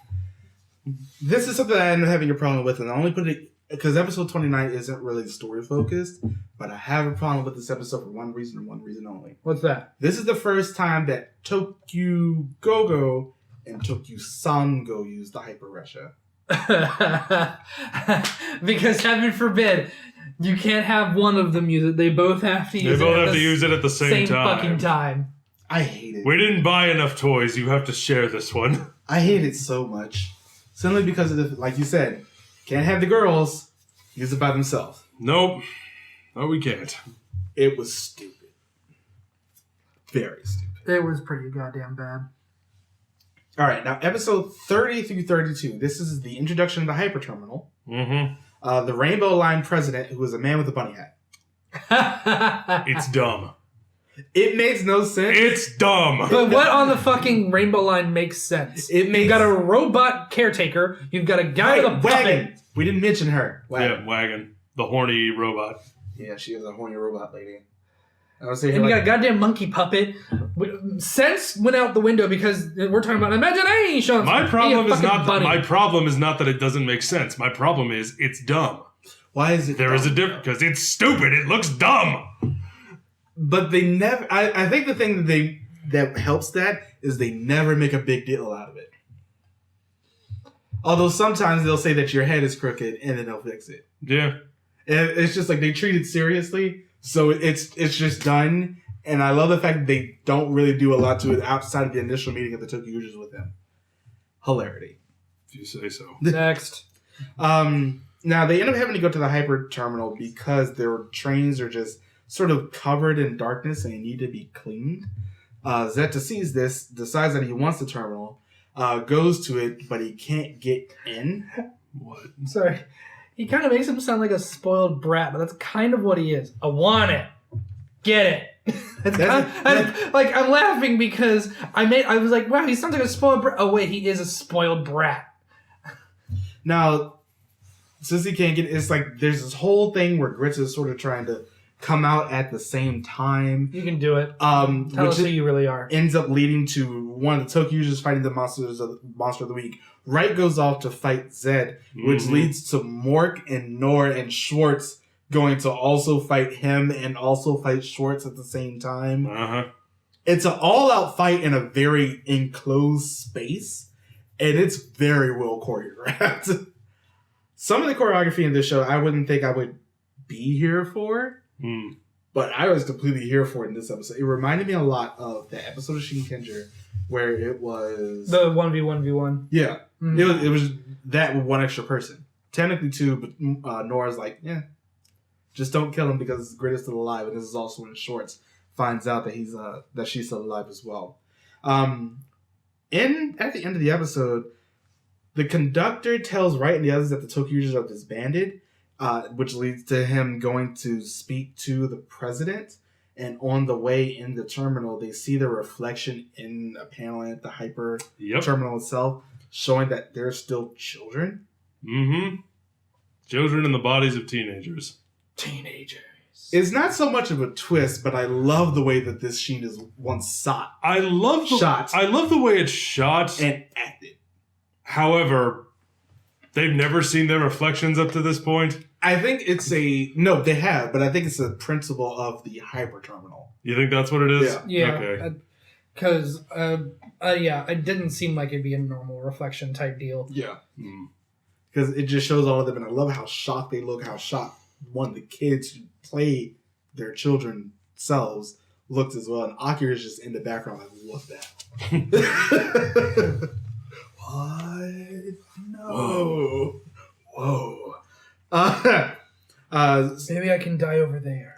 This is something I ended up having a problem with, and I only put it because episode 29 isn't really story focused, but I have a problem with this episode for one reason and one reason only. What's that? This is the first time that Tokyu Gogo and Tokyu Sango use the Hyper Ressha. Because heaven forbid, you can't have one of them use it. They both have to use it. They both at have the to use it at the same time. fucking time. I hate it. We didn't buy enough toys. You have to share this one. I hate it so much. Simply because of the, like you said, can't have the girls use it by themselves. Nope. No, we can't. It was stupid. Very stupid. It was pretty goddamn bad. All right, now episode 30 through 32. This is the introduction of the Hyper Terminal. Mm-hmm. The Rainbow Line president, who is a man with a bunny hat. It's dumb. It makes no sense. It's dumb. But what on the fucking Rainbow Line makes sense? You've got a robot caretaker. You've got a guy with a Wagon. puppet. We didn't mention her. Wagon. Yeah, Wagon. The horny robot. Yeah, she is a horny robot lady. I was And saying, you got a goddamn monkey puppet. Sense went out the window because we're talking about imagination. My problem is not bunny. my problem is not that it doesn't make sense. My problem is it's dumb. why is it? There is a dumb? difference because it's stupid. It looks dumb. But they never. I think the thing that helps that is they never make a big deal out of it. Although sometimes they'll say that your head is crooked and then they'll fix it. Yeah. And it's just like they treat it seriously, so it's just done. And I love the fact that they don't really do a lot to it outside of the initial meeting of the ToQgers with them. Hilarity. If you say so. Next. Now they end up having to go to the Hyper Terminal because their trains are just sort of covered in darkness and they need to be cleaned. Zeta sees this, decides that he wants the terminal, goes to it, but he can't get in. What? Sorry. He kind of makes him sound like a spoiled brat, but that's kind of what he is. I want it. Get it. I'm laughing because I was like, wow, he sounds like a spoiled brat. Oh wait, he is a spoiled brat. Now, since he can't get, it's like there's this whole thing where Grits is sort of trying to come out at the same time. You can do it. Tell Tell us who you really are. Ends up leading to one of the ToQgers fighting the monster of the week. Wright goes off to fight Zed, which leads to Mork and Nor and Schwartz going to also fight him and also fight Schwartz at the same time. Uh-huh. It's an all-out fight in a very enclosed space, and it's very well choreographed. Some of the choreography in this show, I wouldn't think I would be here for, but I was completely here for it in this episode. It reminded me a lot of the episode of Shinkenger where it was... The 1v1v1. Yeah. It was that with one extra person. Technically two, but Nora's like, yeah, just don't kill him because Grit is still alive. And this is also when Shorts finds out that that she's still alive as well. At the end of the episode, the conductor tells Wright and the others that the ToQgers are disbanded, which leads to him going to speak to the president. And on the way in the terminal, they see the reflection in a panel at the Hyper Terminal itself, showing that they're still children. Mm-hmm. Children in the bodies of teenagers. It's not so much of a twist, but I love the way that this scene is shot. I love the way it's shot and acted. However, They've never seen their reflections up to this point? I think it's no, they have, but I think it's a principle of the hyper terminal. You think that's what it is? Yeah. Okay. Because, it didn't seem like it'd be a normal reflection type deal. Yeah. Because it just shows all of them, and I love how shocked they look, how shocked one of the kids who play their children selves looks as well. And Akira is just in the background like, what's that? What? No. Whoa. Maybe I can die over there.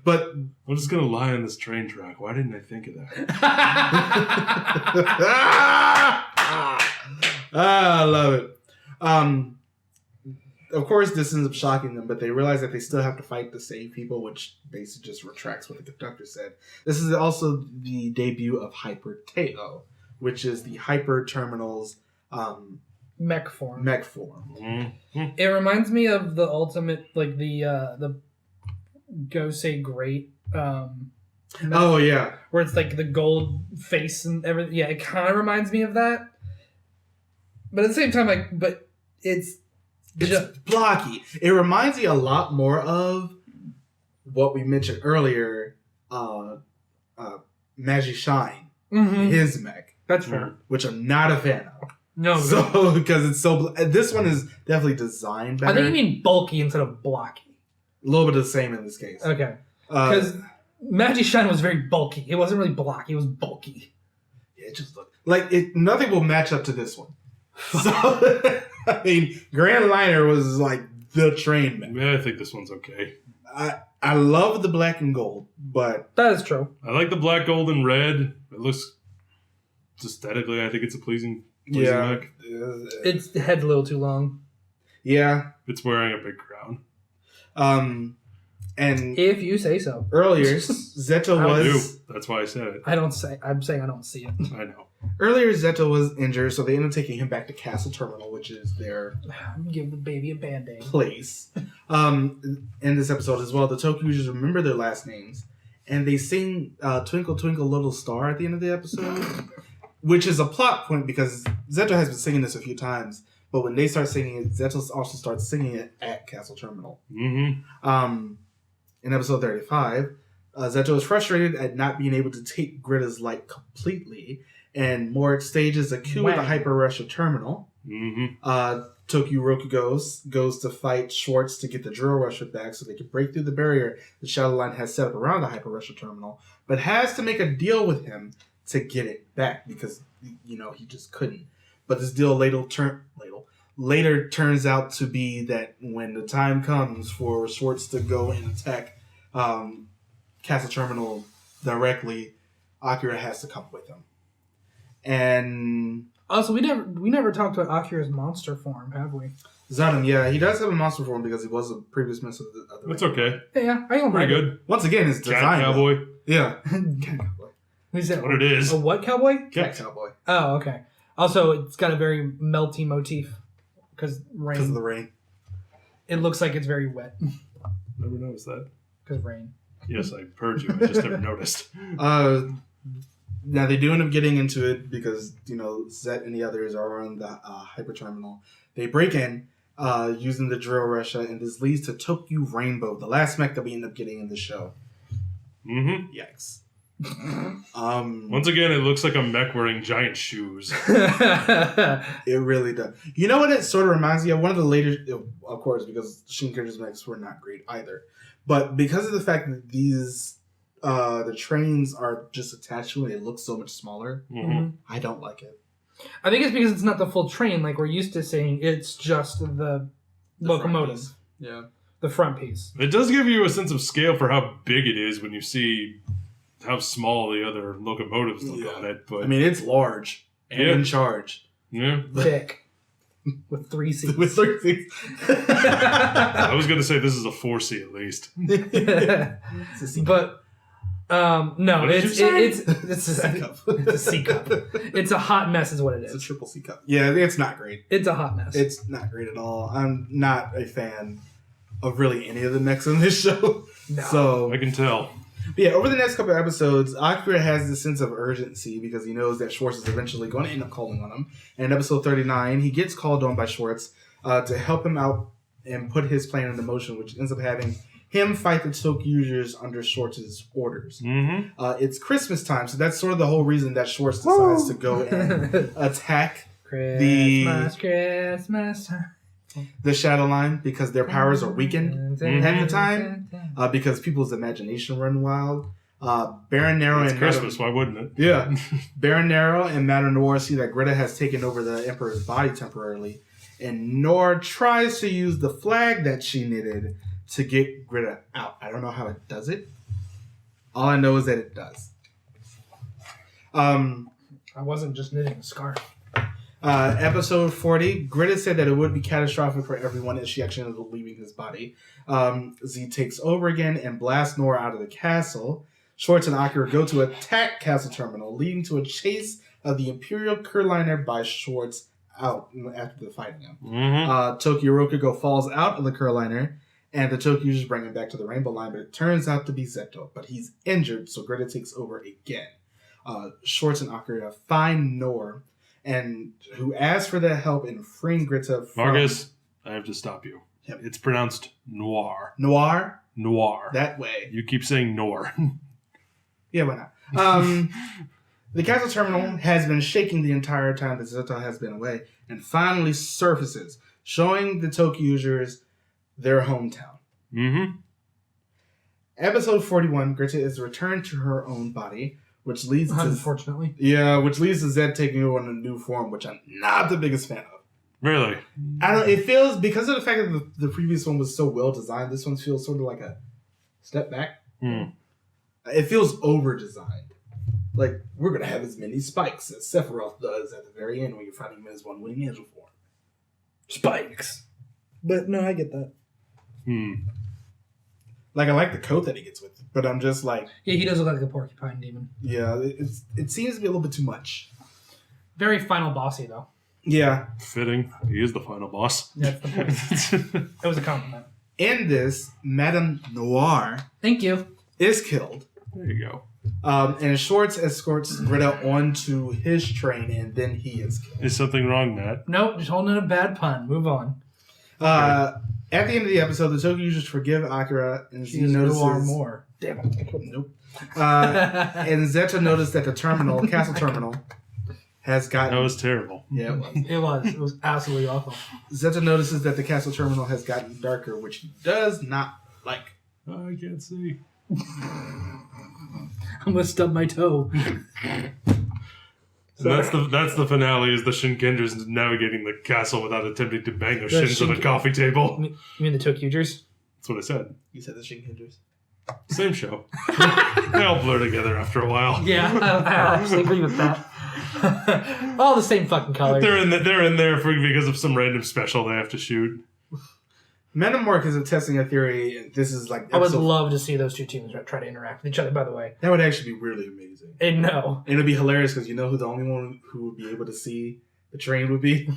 But I'm just going to lie on this train track. Why didn't I think of that? I love it. Of course, this ends up shocking them, but they realize that they still have to fight to save people, which basically just retracts what the conductor said. This is also the debut of Hyper Teo, which is the Hyper Terminal's mech form. Mm-hmm. It reminds me of the ultimate, like the Go Say Great. Oh yeah, where it's like the gold face and everything. Yeah, it kind of reminds me of that. But at the same time, it's blocky. It reminds me a lot more of what we mentioned earlier, Magi Shine, his mech. That's fair. Which I'm not a fan of. No. So, because it's so... This one is definitely designed better. I think you mean bulky instead of blocky. A little bit of the same in this case. Okay. Because Magi Shine was very bulky. It wasn't really blocky. It was bulky. Yeah, it just looked... nothing will match up to this one. So, I mean, Grand Liner was like the train mech. Yeah, I think this one's okay. I love the black and gold, but... That is true. I like the black, gold, and red. It looks... Aesthetically, I think it's a pleasing mech. Its head's a little too long. Yeah. It's wearing a big crown. And if you say so. Earlier, Zeto was... That's why I said it. I'm saying I don't see it. I know. Earlier, Zeto was injured, so they ended up taking him back to Castle Terminal, which is their... Give the baby a Band-Aid. Place. In this episode as well, the ToQgers remember their last names, and they sing Twinkle Twinkle Little Star at the end of the episode, which is a plot point because Zeto has been singing this a few times, but when they start singing it, Zeto also starts singing it at Castle Terminal. Mm-hmm. In episode 35, Zeto is frustrated at not being able to take Greta's light completely, and Moric stages a coup at the Hyper Ressha Terminal. Mm-hmm. Tokyo Roku goes to fight Schwartz to get the Drill Rusher back so they can break through the barrier the Shadow Line has set up around the Hyper Ressha Terminal, but has to make a deal with him to get it back because, he just couldn't. But this deal later turns out to be that when the time comes for Schwartz to go and attack Castle Terminal directly, Akira has to come with him. And also, we never talked about Akira's monster form, have we? Zanum, yeah, he does have a monster form because he was a previous member of the other. That's okay. Yeah, I don't Pretty mind good. Once again, it's Cat design. cowboy. Yeah. Cat cowboy. Who's that? What it is. A what cowboy? Cat cowboy. Oh, okay. Also, it's got a very melty motif because rain. Because of the rain. It looks like it's very wet. Never noticed that. Because rain. Yes, I heard you. I just never noticed. Now they do end up getting into it because Zet and the others are on the Hyper Terminal. They break in using the Drill Russia, and this leads to Tokyo Rainbow, the last mech that we end up getting in the show. Mm-hmm. Yikes. Once again, it looks like a mech wearing giant shoes. It really does. You know what it sort of reminds me of? One of the later, of course, because Shinkar's mechs were not great either. But because of the fact that these, the trains are just attached to it, it looks so much smaller. Mm-hmm. I don't like it. I think it's because it's not the full train like we're used to seeing. It's just the locomotive. Yeah. The front piece. It does give you a sense of scale for how big it is when you see how small the other locomotives look on it. But I mean, it's large and in charge. Yeah. Thick. With 3 seats. With 3 seats. I was going to say this is a 4C at least. But no, it's a C cup. It's a C cup. It's a hot mess, is what it It's a is. triple C cup. Yeah, it's not great. It's a hot mess. It's not great at all. I'm not a fan of really any of the mechs in this show. No. So I can tell. But yeah, over the next couple of episodes, Akira has this sense of urgency because he knows that Schwartz is eventually going to end up calling on him. And in episode 39, he gets called on by Schwartz to help him out and put his plan into motion, which ends up having him fight the ToQgers under Schwartz's orders. Mm-hmm. It's Christmas time, so that's sort of the whole reason that Schwartz decides to go and attack Christmas time. the Shadow Line because their powers are weakened at the time because people's imagination run wild. Baron Nero It's and Christmas, why wouldn't it? Yeah. Baron Nero and Madame Noir see that Greta has taken over the Emperor's body temporarily, and Noir tries to use the flag that she knitted to get Greta out. I don't know how it does it. All I know is that it does. I wasn't just knitting a scarf. Episode 40, Greta said that it would be catastrophic for everyone if she actually ended up leaving his body. Z takes over again and blasts Noir out of the castle. Schwartz and Akira go to attack Castle Terminal, leading to a chase of the Imperial Curliner by Schwartz out after the fighting him. Mm-hmm. Tokyo Rokugo falls out of the Curliner, and the ToQgers bring him back to the Rainbow Line, but it turns out to be Zeto. But he's injured, so Greta takes over again. Schwartz and Akira find Noir, and who asks for their help in freeing Greta from... Marcus, I have to stop you. Yep. It's pronounced noir. Noir? Noir. That way. You keep saying nor. Yeah, why not? The Castle Terminal has been shaking the entire time that Zeto has been away, and finally surfaces, showing the ToQgers their hometown. Mm-hmm. Episode 41, Greta is returned to her own body, which leads to... Unfortunately. Yeah, which leads to Zed taking over in a new form, which I'm not the biggest fan of. Really? I don't. It feels, because of the fact that the previous one was so well designed, this one feels sort of like a step back. It feels over designed. Like, we're gonna have as many spikes as Sephiroth does at the very end when you're fighting him in his one winning angel form. Spikes. But no, I get that. Like, I like the coat that he gets with it, but I'm just like... Yeah, he does look like a porcupine demon. Yeah, it seems to be a little bit too much. Very final bossy, though. Yeah. Fitting. He is the final boss. That's the point. It was a compliment. In this, Madame Noir Thank you. is killed. There you go. And Schwartz escorts Greta onto his train, and then he is killed. Is something wrong, Matt? Nope, just holding in a bad pun. Move on. At the end of the episode, the ToQgers forgive Akira, and She Z notices... Noir more. Damn it. Nope. And Zeto noticed that the terminal, Castle Terminal, has gotten... That was terrible. Yeah, it was. It was absolutely awful. Zeto notices that the Castle Terminal has gotten darker, which he does not like. Oh, I can't see. I'm gonna stub my toe. That's the finale, is the Shinkendra's navigating the castle without attempting to bang their shins on a coffee table. You mean the ToQgers? That's what I said. You said the Shinkinders. Same show. They all blur together after a while. Yeah, I actually agree with that. All the same fucking colors. They're in there because of some random special they have to shoot. Metamorph is testing a theory, and this is like... I would love to see those two teams try to interact with each other, by the way. That would actually be really amazing. And no. And it would be hilarious, because you know who the only one who would be able to see the train would be?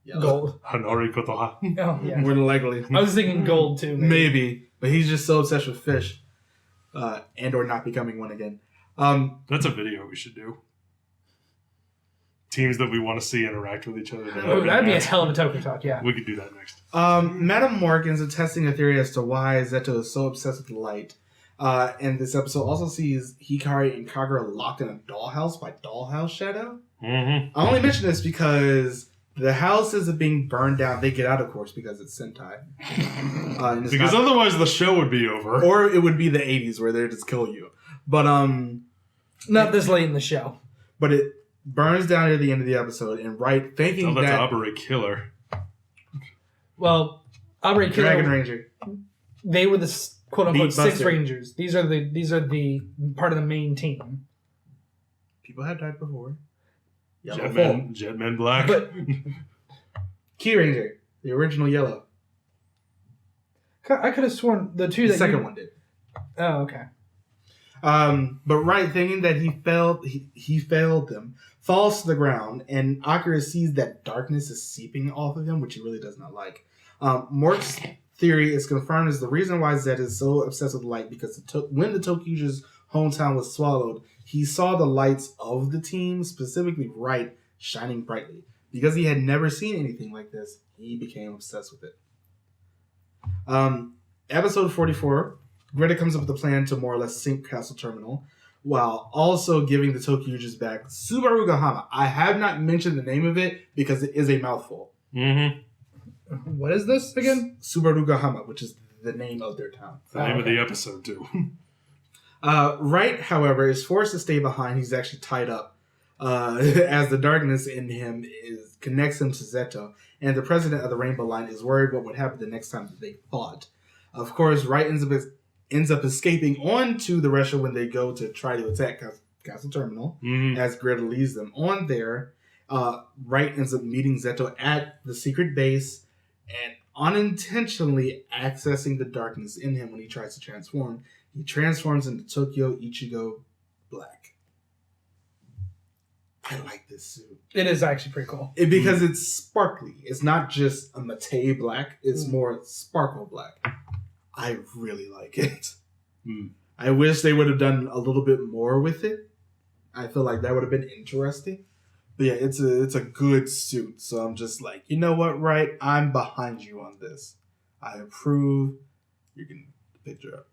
Gold. Hanori Kotoha. Oh, yeah. More than likely. I was thinking gold, too. Maybe. But he's just so obsessed with fish. And or not becoming one again. That's a video we should do. Teams that we want to see interact with each other. Oh, that'd be a hell of a Toku talk, yeah. We could do that next. Madame Morgan's attesting a theory as to why Zeto is so obsessed with light. And this episode also sees Hikari and Kagura locked in a dollhouse by Dollhouse Shadow. Mm-hmm. I only mention this because the houses are being burned down. They get out, of course, because it's Sentai. And it's Because otherwise the show would be over. or it would be the 80s where they just kill you. But Not this late in the show. But it burns down at the end of the episode, and right thinking Tell that that to Operate Killer. Well, Operate Killer, Dragon Ranger, they were the quote unquote Beat 6 Buster. Rangers. These are the part of the main team. people have died before. Yellow Jetman Black. But Key Ranger, the original yellow. I could have sworn the two The that second one did. Oh, okay. But Wright, thinking that he failed them, falls to the ground, and Akira sees that darkness is seeping off of him, which he really does not like. Mork's theory is confirmed as the reason why Zed is so obsessed with light, because when the ToQger's hometown was swallowed, he saw the lights of the team, specifically Wright, shining brightly. Because he had never seen anything like this, he became obsessed with it. Episode 44, Greta comes up with a plan to more or less sink Castle Terminal, while also giving the ToQgers back Subaru Gahama. I have not mentioned the name of it because it is a mouthful. Mm-hmm. What is this again? Subaru Gahama, which is the name of their town. The name of the episode, too. Wright, however, is forced to stay behind. He's actually tied up as the darkness in him connects him to Zeto, and the president of the Rainbow Line is worried what would happen the next time that they fought. Of course, Wright ends up escaping onto the Ressha when they go to try to attack Castle Terminal, as Greta leads them on there. Wright ends up meeting Zeto at the secret base and unintentionally accessing the darkness in him when he tries to transform. He transforms into Tokyo Ichigo Black. I like this suit. It is actually pretty cool. Because it's sparkly. It's not just a matte black. It's more sparkle black. I really like it. I wish they would have done a little bit more with it. I feel like that would have been interesting. But yeah, it's a good suit. So I'm just like, you know what, Wright? I'm behind you on this. I approve. You can picture up.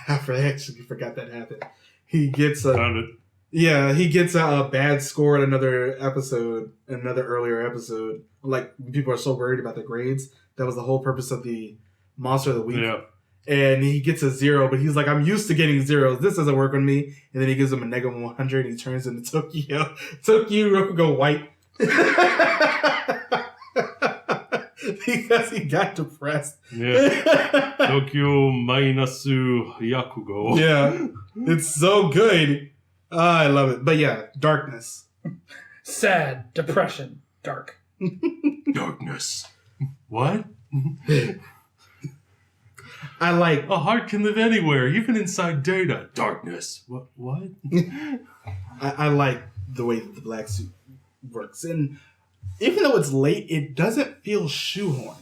I actually forgot that happened. He gets Found it. Yeah, he gets a bad score at another earlier episode. Like, people are so worried about the grades. That was the whole purpose of the Monster of the Week. Yeah. And he gets a 0, but he's like, I'm used to getting zeros. This doesn't work on me. And then he gives him a negative 100, and he turns into Tokyo. Tokyo go white. Because he got depressed. Yeah. Tokyo Mainasu Yakugo. Yeah. It's so good. I love it. But yeah, darkness. Sad, depression, dark. Darkness. What? I like... A heart can live anywhere, even inside data. Darkness. What? I like the way that the black suit works. And even though it's late, it doesn't feel shoehorned.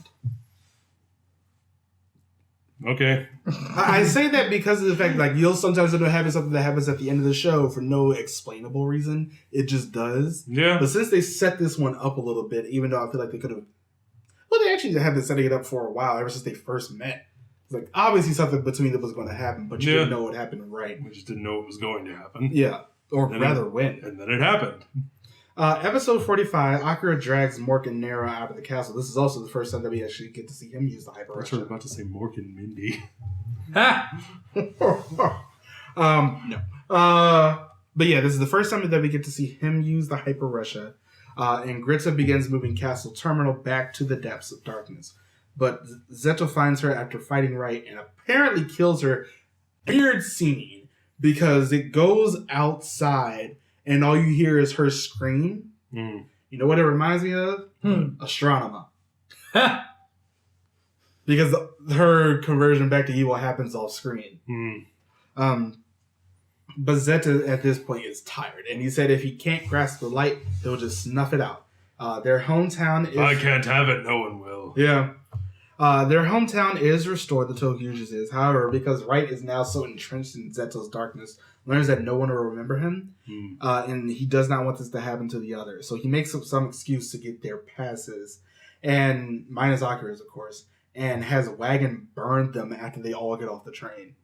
Okay. I say that because of the fact, like, you'll sometimes end up having something that happens at the end of the show for no explainable reason. It just does. Yeah. But since they set this one up a little bit, even though I feel like they could have... Well, they actually have been setting it up for a while, ever since they first met. It's like, obviously something between them was going to happen, but you didn't know what happened right. We just didn't know it was going to happen. Yeah. Or rather, when. And then it happened. Episode 45, Akira drags Mork and Nara out of the castle. This is also the first time that we actually get to see him use the Hyper Ressha. I was about to say Mork and Mindy. Ha! No. But yeah, this is the first time that we get to see him use the Hyper Ressha. And Greta begins moving Castle Terminal back to the depths of darkness. But Zeto finds her after fighting Wright and apparently kills her. Weird scene, because it goes outside and all you hear is her scream. You know what it reminds me of? Astronema. Because her conversion back to evil happens off screen. But Zeta at this point is tired, and he said if he can't grasp the light, he'll just snuff it out. Their hometown is... I can't have it, no one will. Yeah. Their hometown is restored, the ToQgers is. However, because Wright is now so entrenched in Zeto's darkness, learns that no one will remember him, and he does not want this to happen to the others. So he makes up some excuse to get their passes, and minus Akira's, of course, and has a wagon burn them after they all get off the train,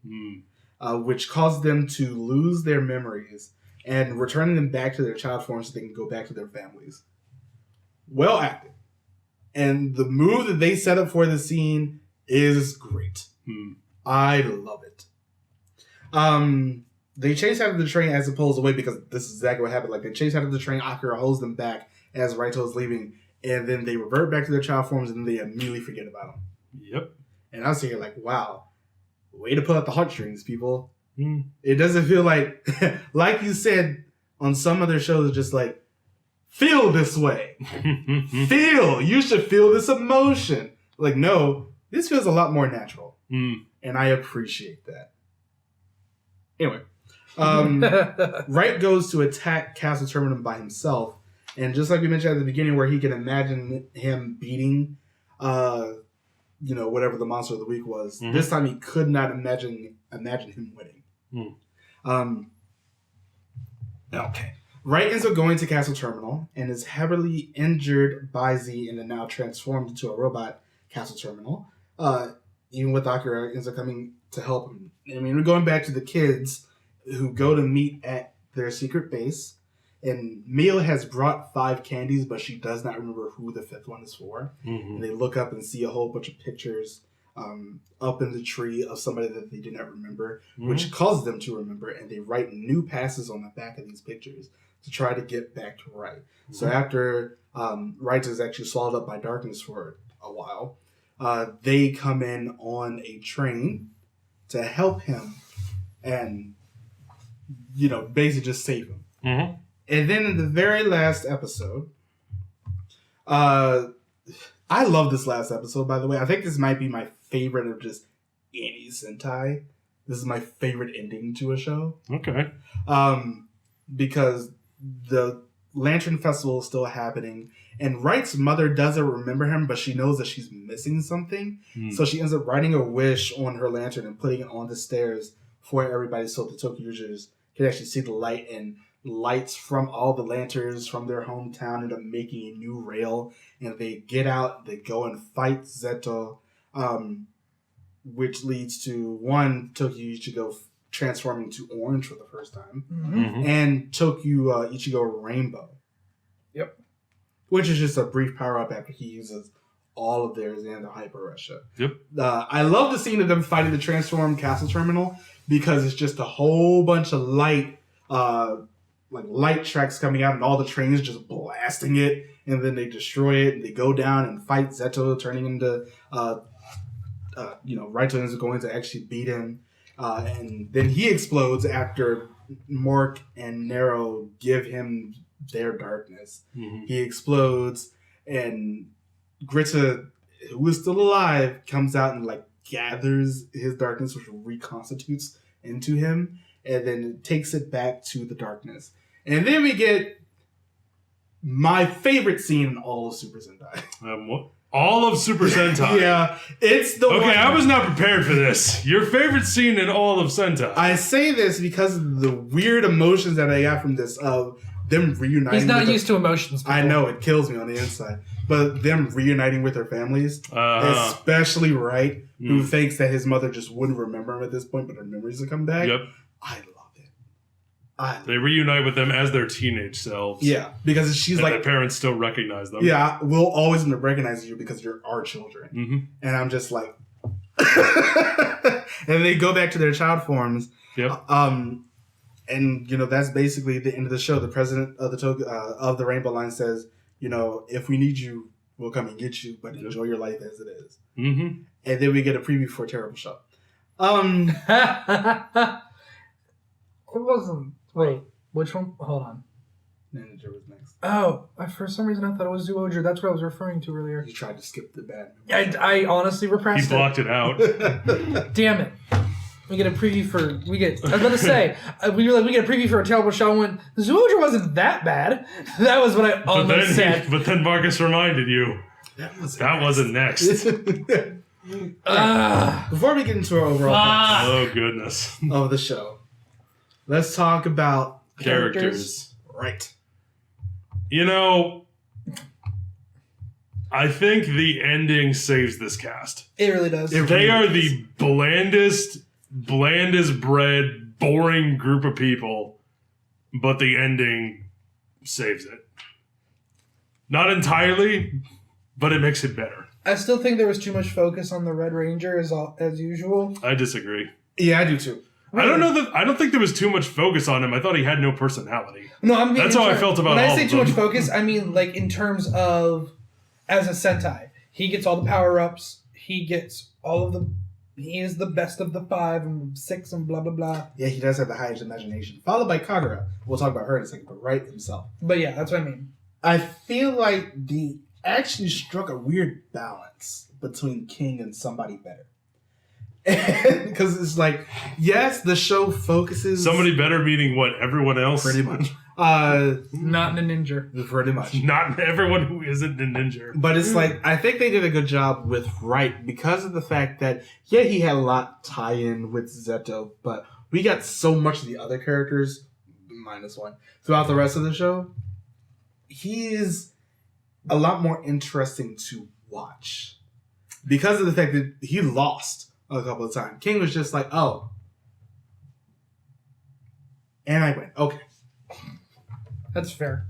which causes them to lose their memories and returning them back to their child form so they can go back to their families. Well acted. And the move that they set up for the scene is great. I love it. They chase after the train as it pulls away because this is exactly what happened. Like, they chase after the train, Akira holds them back as Raito is leaving, and then they revert back to their child forms and then they immediately forget about them. Yep. And I was here like, wow, way to pull out the heartstrings, people. It doesn't feel like, like you said on some other shows, just like, feel this way. You should feel this emotion. Like, no, this feels a lot more natural. And I appreciate that. Anyway, Wright goes to attack Castle Terminum by himself, and just like we mentioned at the beginning, where he can imagine him beating, whatever the monster of the week was. Mhm. This time he could not imagine him winning. Okay. Wright ends up going to Castle Terminal and is heavily injured by Z and then now transformed into a robot Castle Terminal. Even with Akira ends up coming to help him. I mean, we're going back to the kids who go to meet at their secret base. And Mio has brought 5 candies, but she does not remember who the 5th one is for. Mm-hmm. And they look up and see a whole bunch of pictures up in the tree of somebody that they did not remember, which causes them to remember. And they write new passes on the back of these pictures to try to get back to Wright. Mm-hmm. So after Wright is actually swallowed up by darkness for a while, they come in on a train to help him and, basically just save him. Mm-hmm. And then in the very last episode, I love this last episode, by the way. I think this might be my favorite of just any Sentai. This is my favorite ending to a show. Okay. Because the Lantern Festival is still happening, and Wright's mother doesn't remember him, but she knows that she's missing something. So she ends up writing a wish on her lantern and putting it on the stairs for everybody so the ToQgers can actually see the light, and lights from all the lanterns from their hometown end up making a new rail, and they get out, they go and fight Zeto, which leads to one Tokyo Ichigo transforming to orange for the first time, and Tokyo Ichigo Rainbow. Yep. Which is just a brief power up after he uses all of theirs and the Hyper Ressha. Yep. I love the scene of them fighting the transformed Castle Terminal because it's just a whole bunch of light tracks coming out and all the trains just blasting it, and then they destroy it and they go down and fight Zeto, turning into Raito ends up going to actually beat him, and then he explodes after Mork and Nero give him their darkness. He explodes, and Grita, who is still alive, comes out and gathers his darkness, which reconstitutes into him, and then takes it back to the darkness. And then we get my favorite scene in all of Super Sentai. What? All of Super Sentai? Yeah, it's the one. Okay, I was not prepared for this. Your favorite scene in all of Sentai. I say this because of the weird emotions that I got from this, of them reuniting. He's not used to emotions before. I know, it kills me on the inside. But them reuniting with their families, especially Wright, who thinks that his mother just wouldn't remember him at this point, but her memories will come back. Yep. I love it. They reunite with them as their teenage selves. Yeah, because she's and like... their parents still recognize them. Yeah, we'll always recognize you because you're our children. Mm-hmm. And I'm just like... And they go back to their child forms. Yep. And, that's basically the end of the show. The president of the Rainbow Line says, if we need you, we'll come and get you, but enjoy your life as it is. Mm-hmm. And then we get a preview for a terrible show. It wasn't. Wait, which one? Hold on. Ninja was next. Oh, for some reason I thought it was ToQger. That's what I was referring to earlier. You tried to skip the bad movie. I honestly repressed He blocked it out. Damn it. We get a preview for... I was about to say, we get a preview for a terrible show when ToQger wasn't that bad. That was what I almost said. But then Marcus reminded you. That wasn't next. Before we get into our overall thoughts oh, goodness. of the show, let's talk about characters. Right. I think the ending saves this cast. It really does. They are the blandest bread, boring group of people, but the ending saves it. Not entirely, but it makes it better. I still think there was too much focus on the Red Ranger as usual. I disagree. Yeah, I do too. Really? I don't think there was too much focus on him. I thought he had no personality. No, I mean that's how I felt about all of them. When I say too much focus, I mean in terms of as a Sentai, he gets all the power-ups. He gets all of the... He is the best of the 5 and 6 and blah, blah, blah. Yeah, he does have the highest imagination. Followed by Kagura. We'll talk about her in a second, but Wright himself. But yeah, that's what I mean. I feel like the actually struck a weird balance between King and somebody better. Because it's like, yes, the show focuses... Somebody better, meaning what, everyone else? Pretty much. Not in a ninja. Pretty much. Not everyone who isn't a ninja. But it's like, I think they did a good job with Wright because of the fact that, yeah, he had a lot tie-in with Zeto, but we got so much of the other characters, -1, throughout the rest of the show. He is a lot more interesting to watch because of the fact that he lost a couple of times. King was just like, oh. And I went, okay. That's fair.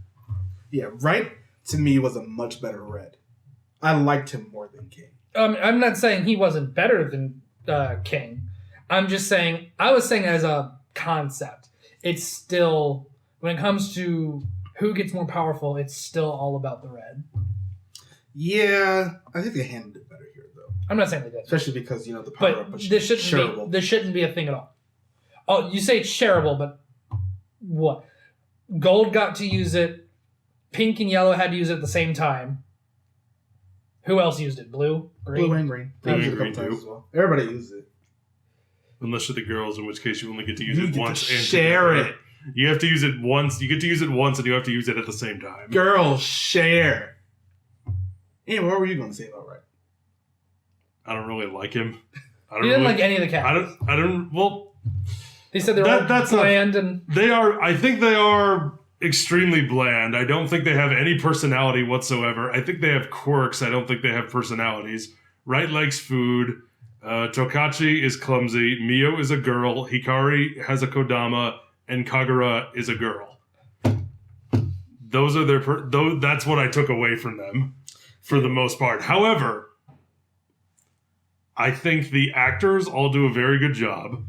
Yeah, Wright, to me, was a much better Red. I liked him more than King. I'm not saying he wasn't better than King. I'm just saying, I was saying as a concept. It's still, when it comes to who gets more powerful, it's still all about the Red. Yeah, I think they handled it better here, though. I'm not saying they did. Especially because, the power-up But was this shareable. shouldn't be a thing at all. Oh, you say it's shareable, but what? Gold got to use it. Pink and yellow had to use it at the same time. Who else used it? Blue? Green? Blue and green. Blue They and used it a green, couple times too. as well. Everybody used it. Unless you're the girls, in which case you only get to use You it get once to and share together. it. You have to use it once. You get to use it once, and you have to use it at the same time. Girls, share. Anyway, what were you going to say about Wright? I don't really like him. I don't You didn't really, like any of the characters. I don't. Well, They said they're all that's not- bland and... they are. I think they are extremely bland. I don't think they have any personality whatsoever. I think they have quirks. I don't think they have personalities. Wright likes food. Tokachi is clumsy. Mio is a girl. Hikari has a kodama, and Kagura is a girl. Those are their. That's what I took away from them, for the most part. However, I think the actors all do a very good job.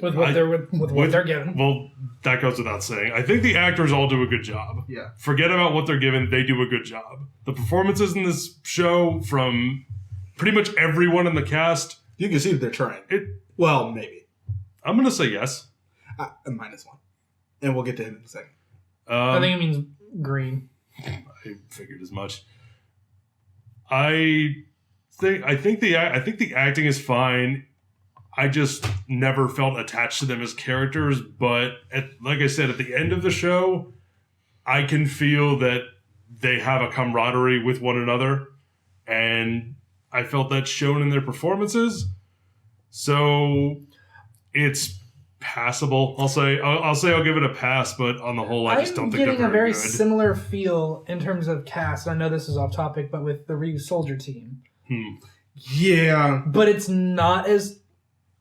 With what they're given. Well, that goes without saying. I think the actors all do a good job. Yeah. Forget about what they're given. They do a good job. The performances in this show from pretty much everyone in the cast. You can see that they're trying. It. Well, maybe. I'm going to say yes. -1. And we'll get to him in a second. I think it means green. I figured as much. I think the acting is fine. I just never felt attached to them as characters, but like I said, at the end of the show, I can feel that they have a camaraderie with one another, and I felt that shown in their performances. So it's passable. I'll say I'll give it a pass, but on the whole, I just don't think they're getting a very good. similar feel in terms of cast. I know this is off topic, but with the Ryu Soldier team. Yeah. But it's not as...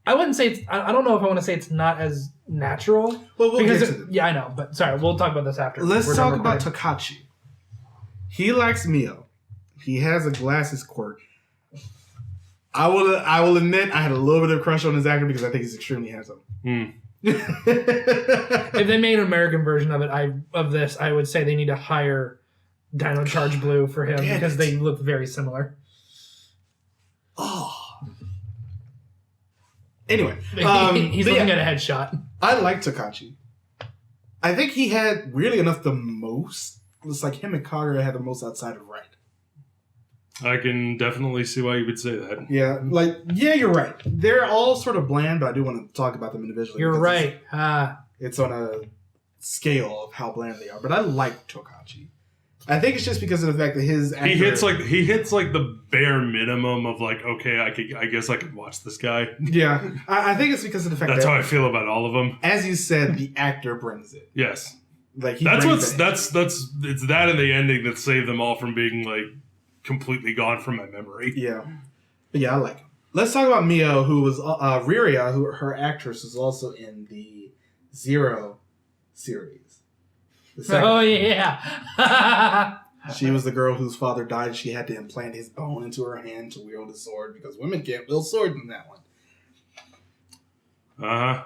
I wouldn't say it's... I don't know if I want to say it's not as natural. Well, we'll get to them. Yeah, I know. But sorry, we'll talk about this after. Let's We're talk done about recording. Tokachi. He likes Mio. He has a glasses quirk. I will admit I had a little bit of a crush on his actor because I think he's extremely handsome. If they made an American version of it, of this, I would say they need to hire Dino Charge Blue for him Damn because it. they look very similar. Oh. Anyway, He's but looking yeah, at a headshot. I like Tokachi. I think he had, weirdly enough, the most. It's like him and Kagura had the most outside of Wright. I can definitely see why you would say that. Yeah, you're right. They're all sort of bland, but I do want to talk about them individually. You're because right. It's on a scale of how bland they are. But I like Tokachi. I think it's just because of the fact that his actor, he hits like the bare minimum of like, okay, I guess I could watch this guy. Yeah, I think it's because of the fact That's that, how I feel about all of them. as you said, the actor brings it. Yes, Like he that's brings what's it. it's that and the ending that saved them all from being like completely gone from my memory. Yeah, but yeah, I like him. Let's talk about Mio, who was Riria, who her actress was also in the Zero series. The second- Oh, yeah. She was the girl whose father died. She had to implant his bone into her hand to wield a sword because women can't wield swords in that one. Uh-huh.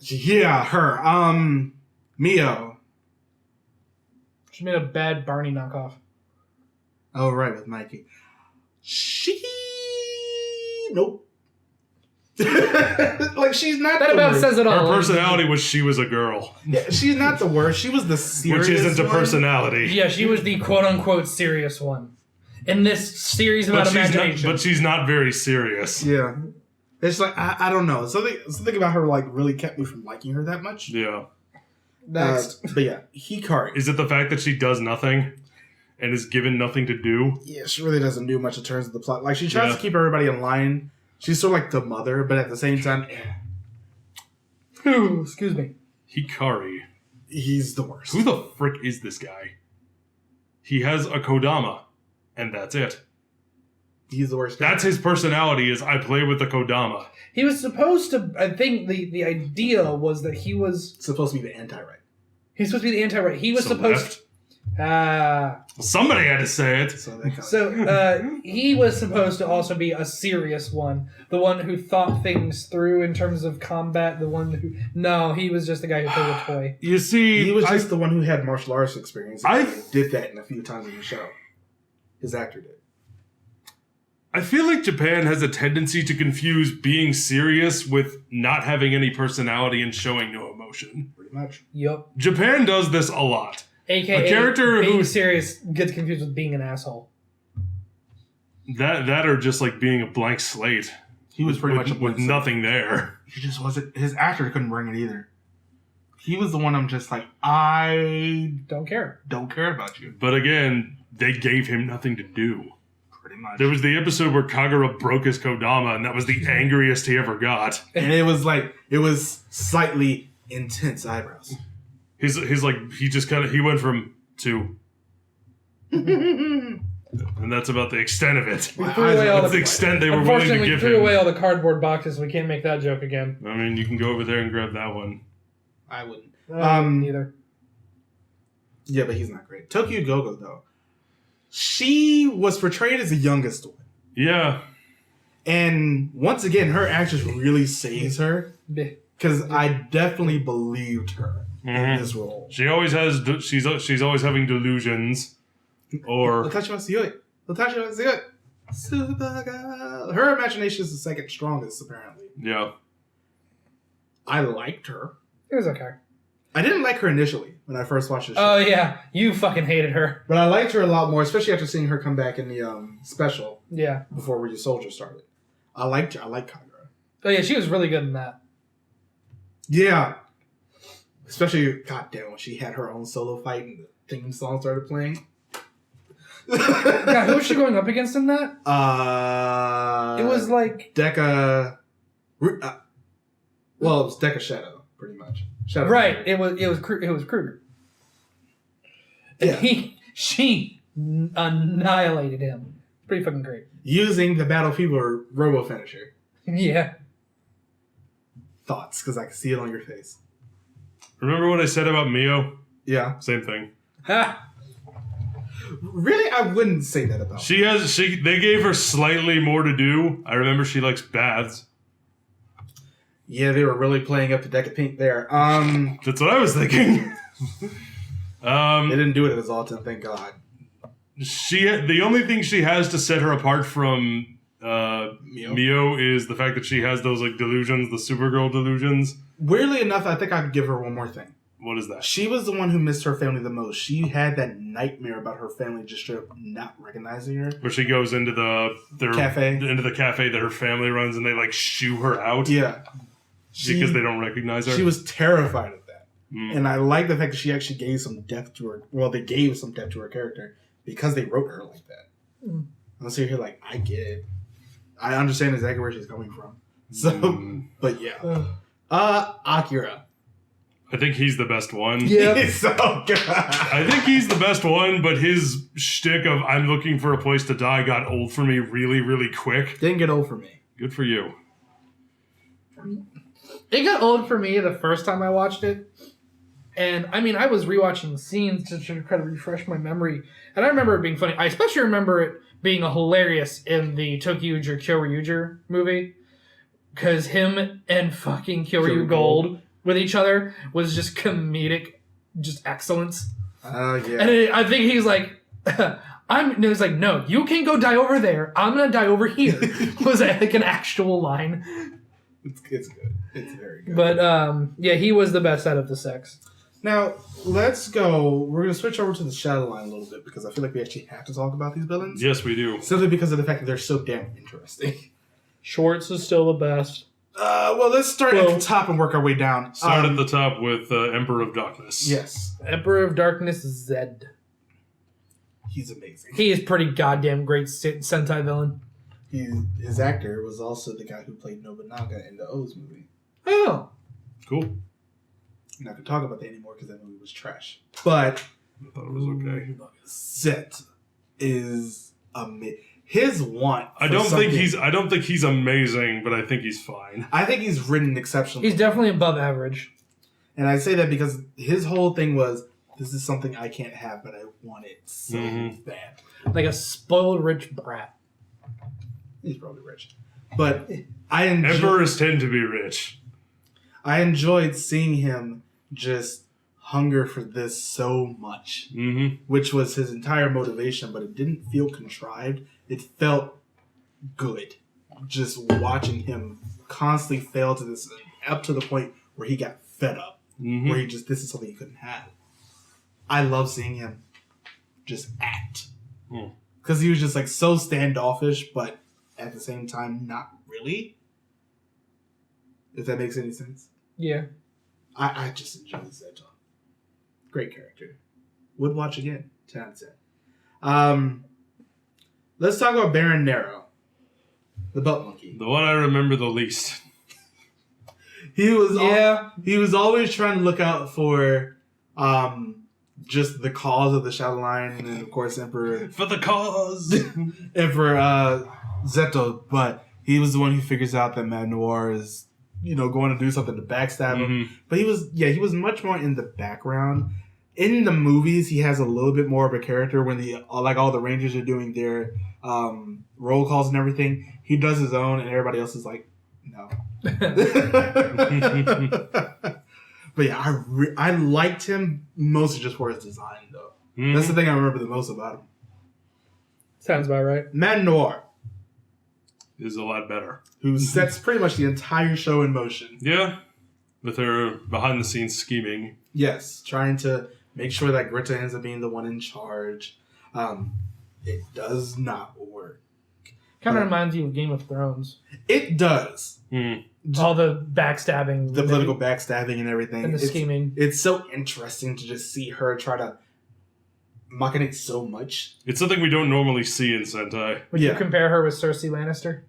Yeah, her. Mio. She made a bad Barney knockoff. Oh, right, with Mikey. Nope. Like, she's not That the about worst. says it all. Her personality was she was a girl, Yeah, she's not the worst. She was the serious which isn't a one. personality. Yeah, she was the quote-unquote serious one. In this series about But imagination. she's not very serious. Yeah. It's like I don't know. Something about her like really kept me from liking her that much. Yeah. Next. But yeah, Hikari. Is it the fact that she does nothing and is given nothing to do? Yeah, she really doesn't do much in terms of the plot. Like, she tries to keep everybody in line. She's sort of like the mother, but at the same time... Ooh, excuse me. Hikari. He's the worst. Who the frick is this guy? He has a Kodama, and that's it. He's the worst. That's his personality, is I play with the Kodama. He was supposed to... I think the idea was that he was... supposed to be the anti-right. He's supposed to be the anti-right. He was So supposed... Well, somebody had to say it. So he was supposed to also be a serious one. The one who thought things through in terms of combat. The one who... No, he was just the guy who played a toy. You see... he was just the one who had martial arts experience. He did that in a few times in the show. His actor did. I feel like Japan has a tendency to confuse being serious with not having any personality and showing no emotion. Pretty much. Yup. Japan does this a lot. AKA A character being who's serious gets confused with being an asshole. that or just like being a blank slate. He was pretty much with nothing there. He just wasn't. His actor couldn't bring it either. He was the one I'm just like, I Don't care. don't care about you. But again, they gave him nothing to do. Pretty much. There was the episode where Kagura broke his Kodama, and that was the angriest he ever got. And it was slightly intense eyebrows. He's like, he went from 2. And that's about the extent of it. We threw away all That's the extent they were willing to Unfortunately, we give threw him. away all the cardboard boxes. We can't make that joke again. I mean, you can go over there and grab that one. I wouldn't. Neither. Yeah, but he's not great. Tokyo Go-Go, though. She was portrayed as the youngest one. Yeah. And once again, her actress really saves her. Because I definitely believed her in this role. She always has. She's always having delusions. Or Latashi wa sugoi. Super girl. Her imagination is the second strongest, apparently. yeah. I liked her. It was okay. I didn't like her initially when I first watched the show. Oh, yeah. You fucking hated her. But I liked her a lot more, especially after seeing her come back in the special Yeah. before Were You Soldier started. I liked her. I like Kagura. Oh, yeah. She was really good in that. Yeah. Especially, goddamn, when she had her own solo fight and the theme song started playing. God, who was she going up against in that? It was like... Deca... well, it was Deca Shadow, pretty much. Shadow. Right. It was Kruger. Yeah. And she annihilated him. Pretty fucking great. Using the Battle Fever Robo finisher. Yeah. Thoughts, because I can see it on your face. Remember what I said about Mio? Yeah. Same thing. Ha! Really, I wouldn't say that about her. They gave her slightly more to do. I remember she likes baths. Yeah, they were really playing up to Deca Pink there. That's what I was thinking. They didn't do it as often, thank God. The only thing she has to set her apart from Mio is the fact that she has those like delusions, the Supergirl delusions. Weirdly enough, I think I'd give her one more thing. What is that? She was the one who missed her family the most. She had that nightmare about her family just straight up not recognizing her. Where she goes into the cafe that her family runs, and they like shoo her out. Yeah, because they don't recognize her. She was terrified of that, and I like the fact that she actually gave some depth to her. Well, they gave some depth to her character because they wrote her like that. I'm sitting here like, I get it. I understand exactly where she's coming from. So, but yeah, Akira. I think he's the best one. Yeah. He's so good. I think he's the best one, but his shtick of I'm looking for a place to die got old for me really, really quick. Didn't get old for me. Good for you. It got old for me the first time I watched it. And, I mean, I was rewatching scenes to try to refresh my memory. And I remember it being funny. I especially remember it being hilarious in the ToQger Kyoryuger movie. Because him and fucking Kyoryu Gold with each other was just comedic, just excellence. Yeah. And I think he's like, he's like, no, you can't go die over there. I'm going to die over here. Was like an actual line. It's good. It's very good. But, yeah, he was the best out of the six. Now, let's go. We're going to switch over to the Shadow Line a little bit because I feel like we actually have to talk about these villains. Yes, we do. Simply because of the fact that they're so damn interesting. Schwartz is still the best. Well, let's start at the top and work our way down. Start at the top with Emperor of Darkness. Yes. Emperor of Darkness is Zed. He's amazing. He is pretty goddamn great Sentai villain. His actor was also the guy who played Nobunaga in the O's movie. Oh. Cool. I'm not going to talk about that anymore because that movie was trash. But I thought it was okay. Zet is amazing. His want. I don't think he's amazing, but I think he's fine. I think he's written exceptionally. He's definitely above average. And I say that because his whole thing was, this is something I can't have, but I want it so bad. Like a spoiled rich brat. He's probably rich. But Emperors tend to be rich. I enjoyed seeing him just hunger for this so much, which was his entire motivation, but it didn't feel contrived. It felt good. Just watching him constantly fail to this, up to the point where he got fed up, where this is something he couldn't have. I love seeing him just act. Because he was just like so standoffish, but at the same time, not really. If that makes any sense. Yeah. I just enjoy Zeto. Great character. Would watch again. 10 out of 10. Let's talk about Baron Nero. The belt monkey. The one I remember the least. He was always trying to look out for just the cause of the Shadow Line, and then of course Emperor For the cause! Emperor Zeto, but he was the one who figures out that Mad Noir is, going to do something to backstab him. But he was much more in the background. In the movies, he has a little bit more of a character when all the Rangers are doing their roll calls and everything. He does his own, and everybody else is like, no. But yeah, I liked him mostly just for his design, though. That's the thing I remember the most about him. Sounds about right. Mad Noir is a lot better. Who sets pretty much the entire show in motion. Yeah, with her behind-the-scenes scheming. Yes, trying to make sure that Greta ends up being the one in charge. It does not work. Kind of reminds you of Game of Thrones. It does. All the backstabbing. The political backstabbing and everything. And the scheming. It's so interesting to just see her try to machinate so much. It's something we don't normally see in Sentai. Would you compare her with Cersei Lannister?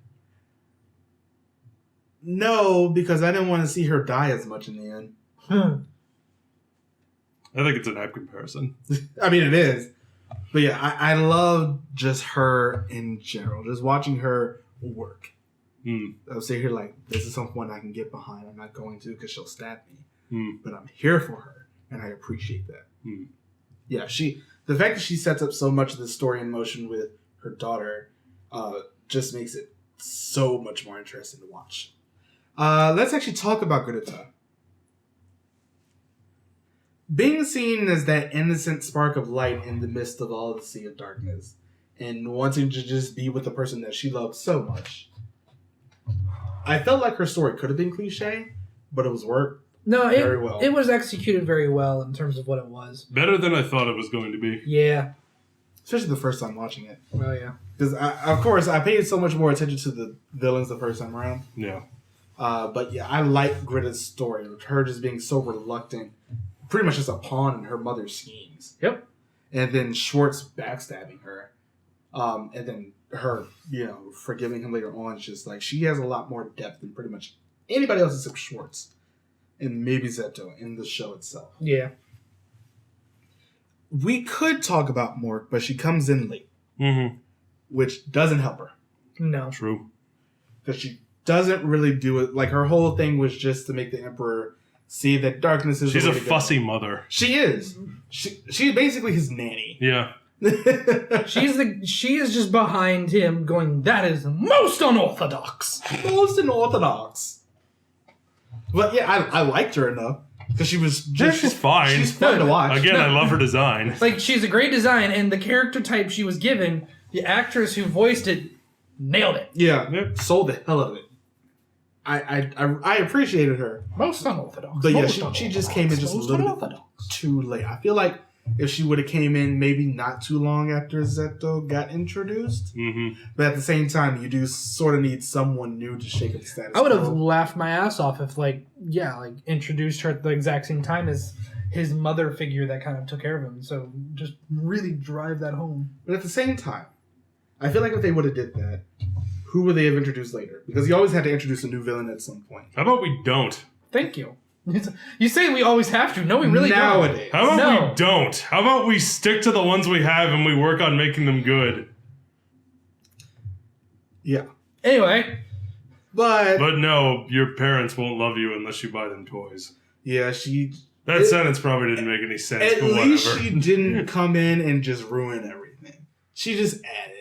No, because I didn't want to see her die as much in the end. I think it's an apt comparison. I mean, it is. But yeah, I love just her in general. Just watching her work. I'll sit here like, this is someone I can get behind. I'm not going to because she'll stab me. But I'm here for her, and I appreciate that. Yeah, the fact that she sets up so much of the story in motion with her daughter just makes it so much more interesting to watch. Let's actually talk about Greta. Being seen as that innocent spark of light in the midst of all the sea of darkness, and wanting to just be with the person that she loved so much. I felt like her story could have been cliche, but it was worked very well. It was executed very well in terms of what it was. Better than I thought it was going to be. Yeah. Especially the first time watching it. Well, yeah. Because, of course, I paid so much more attention to the villains the first time around. Yeah. But yeah, I like Greta's story. Her just being so reluctant. Pretty much just a pawn in her mother's schemes. Yep. And then Schwartz backstabbing her. And then her, forgiving him later on. It's just like, she has a lot more depth than pretty much anybody else except Schwartz. And maybe Zeto in the show itself. Yeah. We could talk about Mork, but she comes in late. Which doesn't help her. No. True. Because she doesn't really do it. Like, her whole thing was just to make the Emperor see that darkness is... She's a fussy mother. She is. She's basically his nanny. Yeah. She is just behind him going, that is most unorthodox. Most unorthodox. But yeah, I liked her enough. Because she was just... She's fine. She's fun to watch. Again, I love her design. Like, she's a great design, and the character type she was given, the actress who voiced it, nailed it. Yeah. Yep. Sold the hell out of it. I appreciated her. Most unorthodox. But yeah, she just came in just a little bit too late. I feel like if she would have came in maybe not too long after Zeto got introduced. Mm-hmm. But at the same time, you do sort of need someone new to shake up the status I would have quo. laughed my ass off if, introduced her at the exact same time as his mother figure that kind of took care of him. So just really drive that home. But at the same time, I feel like if they would have did that, who would they have introduced later? Because you always had to introduce a new villain at some point. How about we don't? Thank you. You say we always have to. No, we really Nowadays. How about No. we don't? How about we stick to the ones we have and we work on making them good? Yeah. don't. Anyway, But no, your parents won't love you unless you buy them toys. yeah, That sentence probably didn't make any sense, at but least whatever. she didn't come in and just ruin everything. She just added.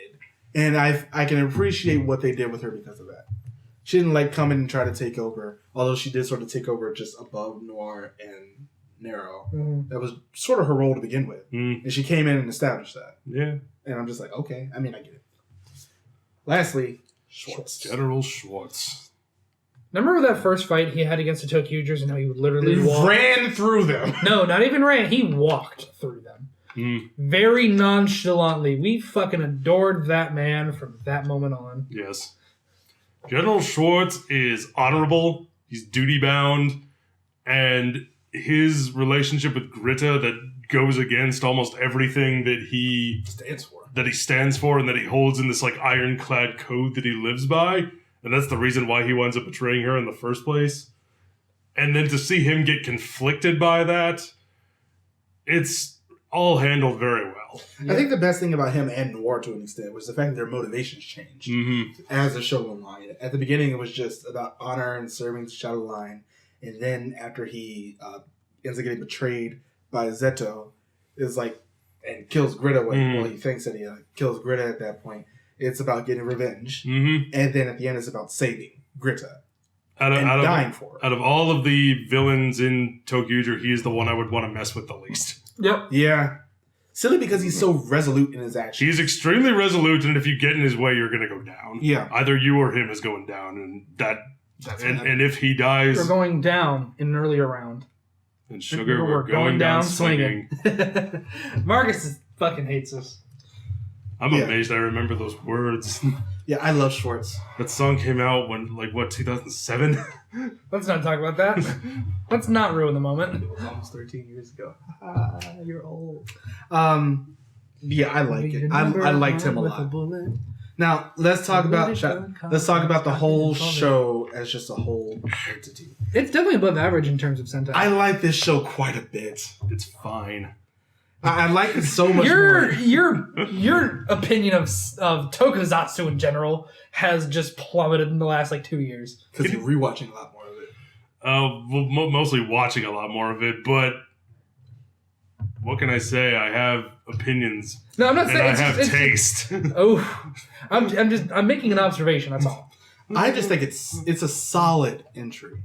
And I can appreciate what they did with her because of that. She didn't come in and try to take over, although she did sort of take over just above Noir and Nero. Mhm. That was sort of her role to begin with. And she came in and established that. Yeah. And I'm just like, okay, I get it. Lastly, Schwartz. General Schwartz. remember that first fight he had against the ToQgers and how he would literally walk? Ran through them. No, not even ran. He walked through them. Very nonchalantly. We fucking adored that man from that moment on. Yes. General Schwartz is honorable, he's duty-bound, and his relationship with Grita that goes against almost everything that he stands for and that he holds in this ironclad code that he lives by, and that's the reason why he winds up betraying her in the first place. And then to see him get conflicted by that, it's all handled very well. I think the best thing about him and Noir to an extent was the fact that their motivations changed as the show went along. At the beginning, it was just about honor and serving the Shadow Line. And then after he ends up getting betrayed by Zeto, is and kills Grita well, he thinks that he kills Grita at that point. It's about getting revenge. And then at the end, it's about saving Grita. Dying for her. Out of all of the villains in ToQger, he is the one I would want to mess with the least. Yep. Yeah. Silly because he's so resolute in his actions. He's extremely resolute, and if you get in his way, you're going to go down. Yeah. Either you or him is going down, and if he dies... We're going down in an earlier round. And Sugar, we're going down swinging. Marcus fucking hates us. I'm amazed I remember those words. Yeah, I love Schwartz. That song came out when, 2007? Let's not talk about that. Let's not ruin the moment. It was almost 13 years ago. You're old. Yeah, I like it. I liked him a lot. Now let's talk about the whole show as just a whole entity. It's definitely above average in terms of Sentai. I like this show quite a bit. It's fine. I like it so much more. Your opinion of tokusatsu in general has just plummeted in the last 2 years. Because you're rewatching a lot more of it. Mostly watching a lot more of it, but what can I say? I have opinions. No, I'm not saying. I have taste. I'm making an observation. That's all. I just think it's a solid entry.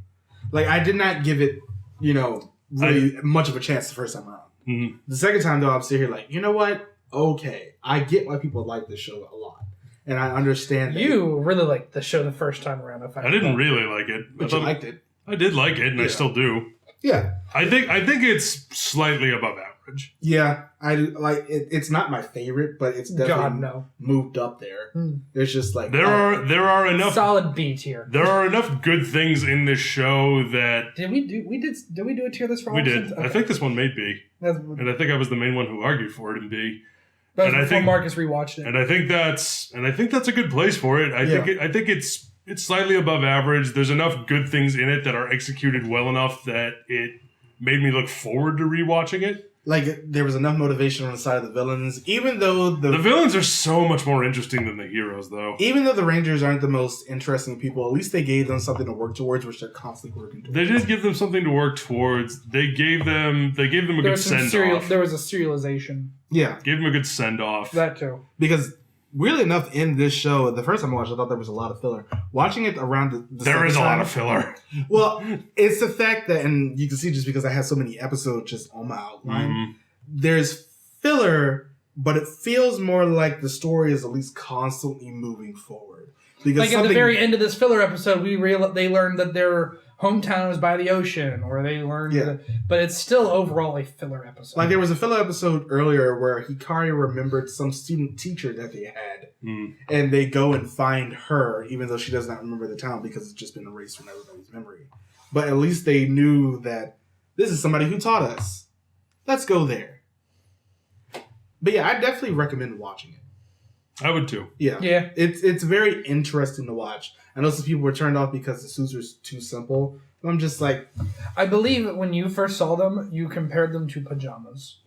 I did not give it, really much of a chance the first time around. Mm-hmm. The second time, though, I'm sitting here you know what? Okay, I get why people like this show a lot, and I understand. You really liked the show the first time around. I didn't really like it. But you liked it. I did like it, and I still do. Yeah, I think it's slightly above average. Yeah, I like it. It's not my favorite, but it's definitely moved up there. It's just there are enough solid B tier. There are enough good things in this show that did we do a tier list for all? We did. Okay. I think this one made B, and I think I was the main one who argued for it in B. That was before Marcus rewatched it, and I think that's a good place for it. I think it's slightly above average. There's enough good things in it that are executed well enough that it made me look forward to rewatching it. There was enough motivation on the side of the villains, even though the villains are so much more interesting than the heroes, though. Even though the Rangers aren't the most interesting people, at least they gave them something to work towards, which they're constantly working towards. They did give them something to work towards. They gave them a good send-off. There was a serialization. Yeah. Gave them a good send-off. That too. Because, weirdly enough, in this show, the first time I watched it, I thought there was a lot of filler. Watching it around there is a lot of filler. Well, it's the fact that, and you can see just because I have so many episodes just on my outline, there's filler, but it feels more like the story is at least constantly moving forward. Because like at the very end of this filler episode, they learned that their hometown is by the ocean, or they learned but it's still overall a filler episode. Like there was a filler episode earlier where Hikari remembered some student teacher that they had, and they go and find her, even though she does not remember the town because it's just been erased from everybody's memory. But at least they knew that this is somebody who taught us. Let's go there. But yeah, I definitely recommend watching it. I would too. Yeah. It's very interesting to watch. I know some people were turned off because the suits are too simple. But I'm just like... I believe when you first saw them, you compared them to pajamas.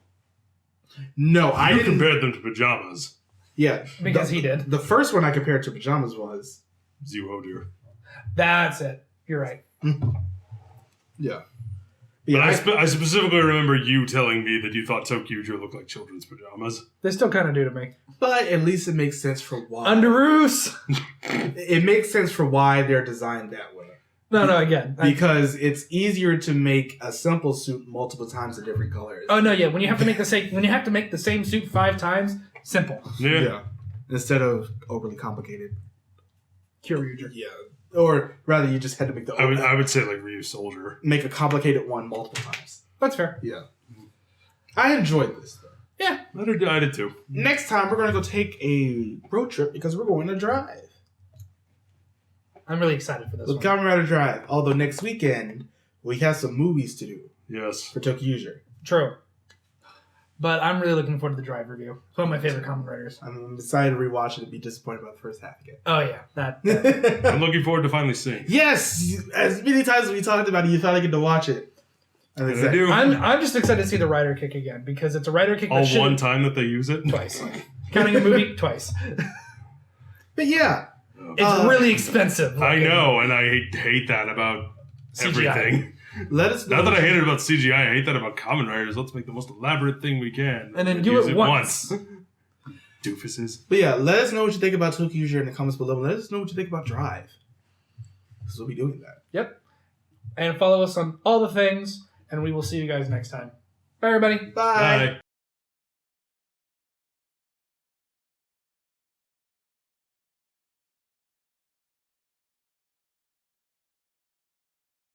No, I didn't. Compared them to pajamas. Yeah. Because he did. The first one I compared to pajamas was... Zero-Deer. That's it. You're right. Yeah. But I specifically remember you telling me that you thought ToQger looked like children's pajamas. They still kind of do to me. But at least it makes sense for why. Underoos! It makes sense for why they're designed that way. No, again. Because it's easier to make a simple suit multiple times in different colors. Oh no, yeah. When you have to make the same suit 5 times, simple. Yeah. Instead of overly complicated. Kyoryuger. Yeah. Or rather, you just had to make the... I would say like Ryu Soldier. Make a complicated one multiple times. That's fair. Yeah. I enjoyed this, though. Yeah. I did too. Next time, we're going to go take a road trip because we're going to drive. I'm really excited for this With one. Kamen Rider Drive. Although next weekend, we have some movies to do. Yes. For ToQger. True. But I'm really looking forward to the Drive review. It's one of my favorite Kamen Riders. I'm excited to rewatch it and be disappointed about the first half again. Oh yeah. That. I'm looking forward to finally seeing. Yes! As many times as we talked about it, you thought I get to watch it. I do. I'm just excited to see the Rider kick again because it's a Rider kick All one time that they use it? Twice. Counting a movie, twice. But yeah. It's really expensive. I know, and I hate that about CGI. everything. Let us know. Not that I hate it about CGI, I hate that about Kamen Riders. Let's make the most elaborate thing we can. And then do use it once. Doofuses. But yeah, let us know what you think about ToQger in the comments below. Let us know what you think about Drive. Because we'll be doing that. Yep. And follow us on all the things, and we will see you guys next time. Bye, everybody. Bye. Bye.